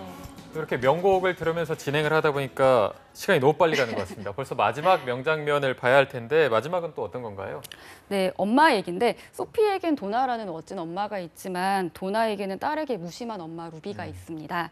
이렇게 명곡을 들으면서 진행을 하다 보니까 시간이 너무 빨리 가는 것 같습니다. 벌써 마지막 명장면을 봐야 할 텐데 마지막은 또 어떤 건가요? 네, 엄마 얘기인데 소피에겐 도나라는 멋진 엄마가 있지만 도나에게는 딸에게 무심한 엄마 루비가 있습니다.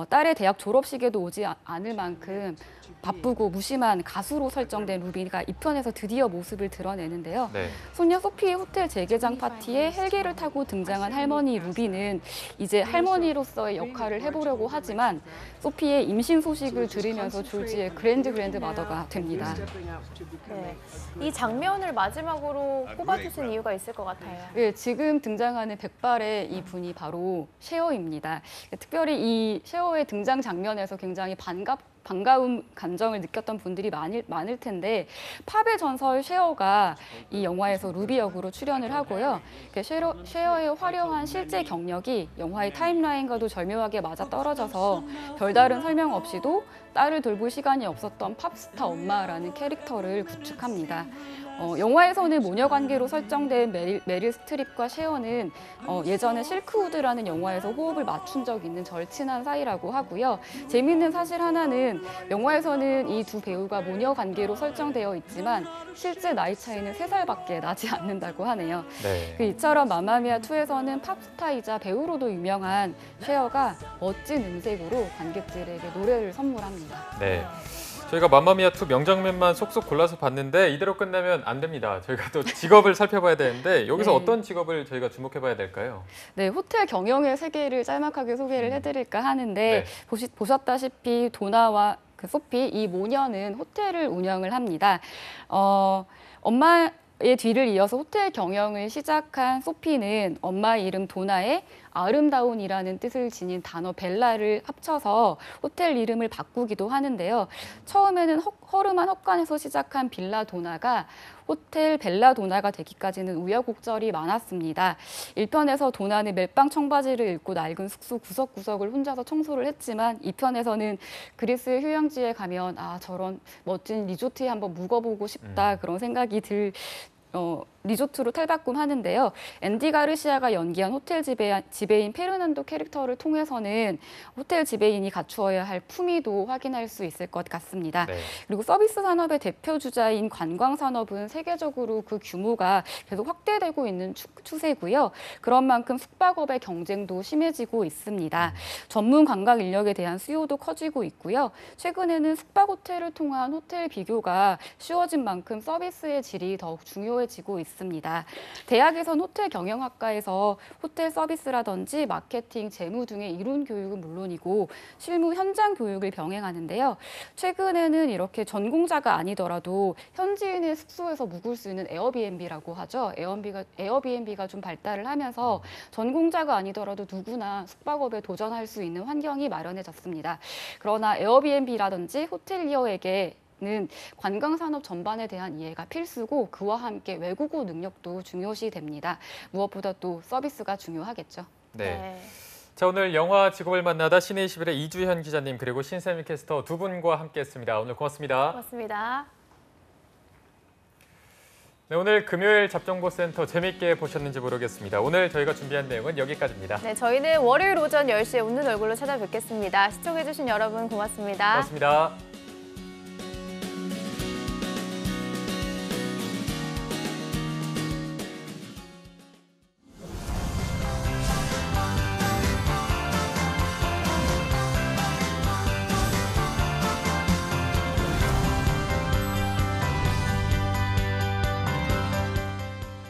딸의 대학 졸업식에도 오지 않을 만큼 바쁘고 무심한 가수로 설정된 루비가 이 편에서 드디어 모습을 드러내는데요. 네. 소녀 소피의 호텔 재개장 파티에 헬기를 타고 등장한 할머니 루비는 이제 할머니로서의 역할을 해보려고 하지만 소피의 임신 소식을 들으면서 졸지에 그랜드 마더가 됩니다. 네. 이 장면을 마지막으로 꼽아주신 이유가 있을 것 같아요. 네, 지금 등장하는 백발의 이 분이 바로 셰어입니다. 특별히 이 셰어의 등장 장면에서 굉장히 반가운 감정을 느꼈던 분들이 많을 텐데 팝의 전설 셰어가 이 영화에서 루비 역으로 출연을 하고요. 셰어의 화려한 실제 경력이 영화의 타임라인과도 절묘하게 맞아떨어져서 별다른 설명 없이도 딸을 돌볼 시간이 없었던 팝스타 엄마라는 캐릭터를 구축합니다. 영화에서는 모녀 관계로 설정된 메릴 스트립과 셰어는 예전에 실크우드라는 영화에서 호흡을 맞춘 적 있는 절친한 사이라고 하고요. 재미있는 사실 하나는 영화에서는 이 두 배우가 모녀 관계로 설정되어 있지만 실제 나이 차이는 3살밖에 나지 않는다고 하네요. 네. 이처럼 마마미아2에서는 팝스타이자 배우로도 유명한 셰어가 멋진 음색으로 관객들에게 노래를 선물합니다. 네. 저희가 맘마미아2 명장면만 속속 골라서 봤는데 이대로 끝내면 안 됩니다. 저희가 또 직업을 살펴봐야 되는데 여기서 네. 어떤 직업을 저희가 주목해봐야 될까요? 네, 호텔 경영의 세계를 짤막하게 소개를 해드릴까 하는데 네. 보셨다시피 도나와 소피 이 모녀는 호텔을 운영을 합니다. 엄마의 뒤를 이어서 호텔 경영을 시작한 소피는 엄마의 이름 도나에 아름다운이라는 뜻을 지닌 단어 벨라를 합쳐서 호텔 이름을 바꾸기도 하는데요. 처음에는 허름한 헛간에서 시작한 빌라 도나가 호텔 벨라 도나가 되기까지는 우여곡절이 많았습니다. 1편에서 도나는 멜빵 청바지를 입고 낡은 숙소 구석구석을 혼자서 청소를 했지만 2편에서는 그리스 휴양지에 가면 저런 멋진 리조트에 한번 묵어보고 싶다 그런 생각이 리조트로 탈바꿈하는데요. 앤디 가르시아가 연기한 호텔 지배인 페르난도 캐릭터를 통해서는 호텔 지배인이 갖추어야 할 품위도 확인할 수 있을 것 같습니다. 네. 그리고 서비스 산업의 대표 주자인 관광 산업은 세계적으로 그 규모가 계속 확대되고 있는 추세고요. 그런 만큼 숙박업의 경쟁도 심해지고 있습니다. 전문 관광 인력에 대한 수요도 커지고 있고요. 최근에는 숙박 호텔을 통한 호텔 비교가 쉬워진 만큼 서비스의 질이 더욱 중요해지고 있습니다. 대학에선 호텔 경영학과에서 호텔 서비스라든지 마케팅, 재무 등의 이론 교육은 물론이고 실무 현장 교육을 병행하는데요. 최근에는 이렇게 전공자가 아니더라도 현지인의 숙소에서 묵을 수 있는 에어비앤비라고 하죠. 에어비앤비가 좀 발달을 하면서 전공자가 아니더라도 누구나 숙박업에 도전할 수 있는 환경이 마련해졌습니다. 그러나 에어비앤비라든지 호텔리어에게 는 관광산업 전반에 대한 이해가 필수고 그와 함께 외국어 능력도 중요시 됩니다. 무엇보다 또 서비스가 중요하겠죠. 네. 자, 오늘 영화 직업을 만나다 시네21의 이주현 기자님 그리고 신세미 캐스터 두 분과 함께했습니다. 오늘 고맙습니다. 고맙습니다. 네, 오늘 금요일 잡정보센터 재밌게 보셨는지 모르겠습니다. 오늘 저희가 준비한 내용은 여기까지입니다. 네, 저희는 월요일 오전 10시에 웃는 얼굴로 찾아뵙겠습니다. 시청해주신 여러분 고맙습니다. 고맙습니다.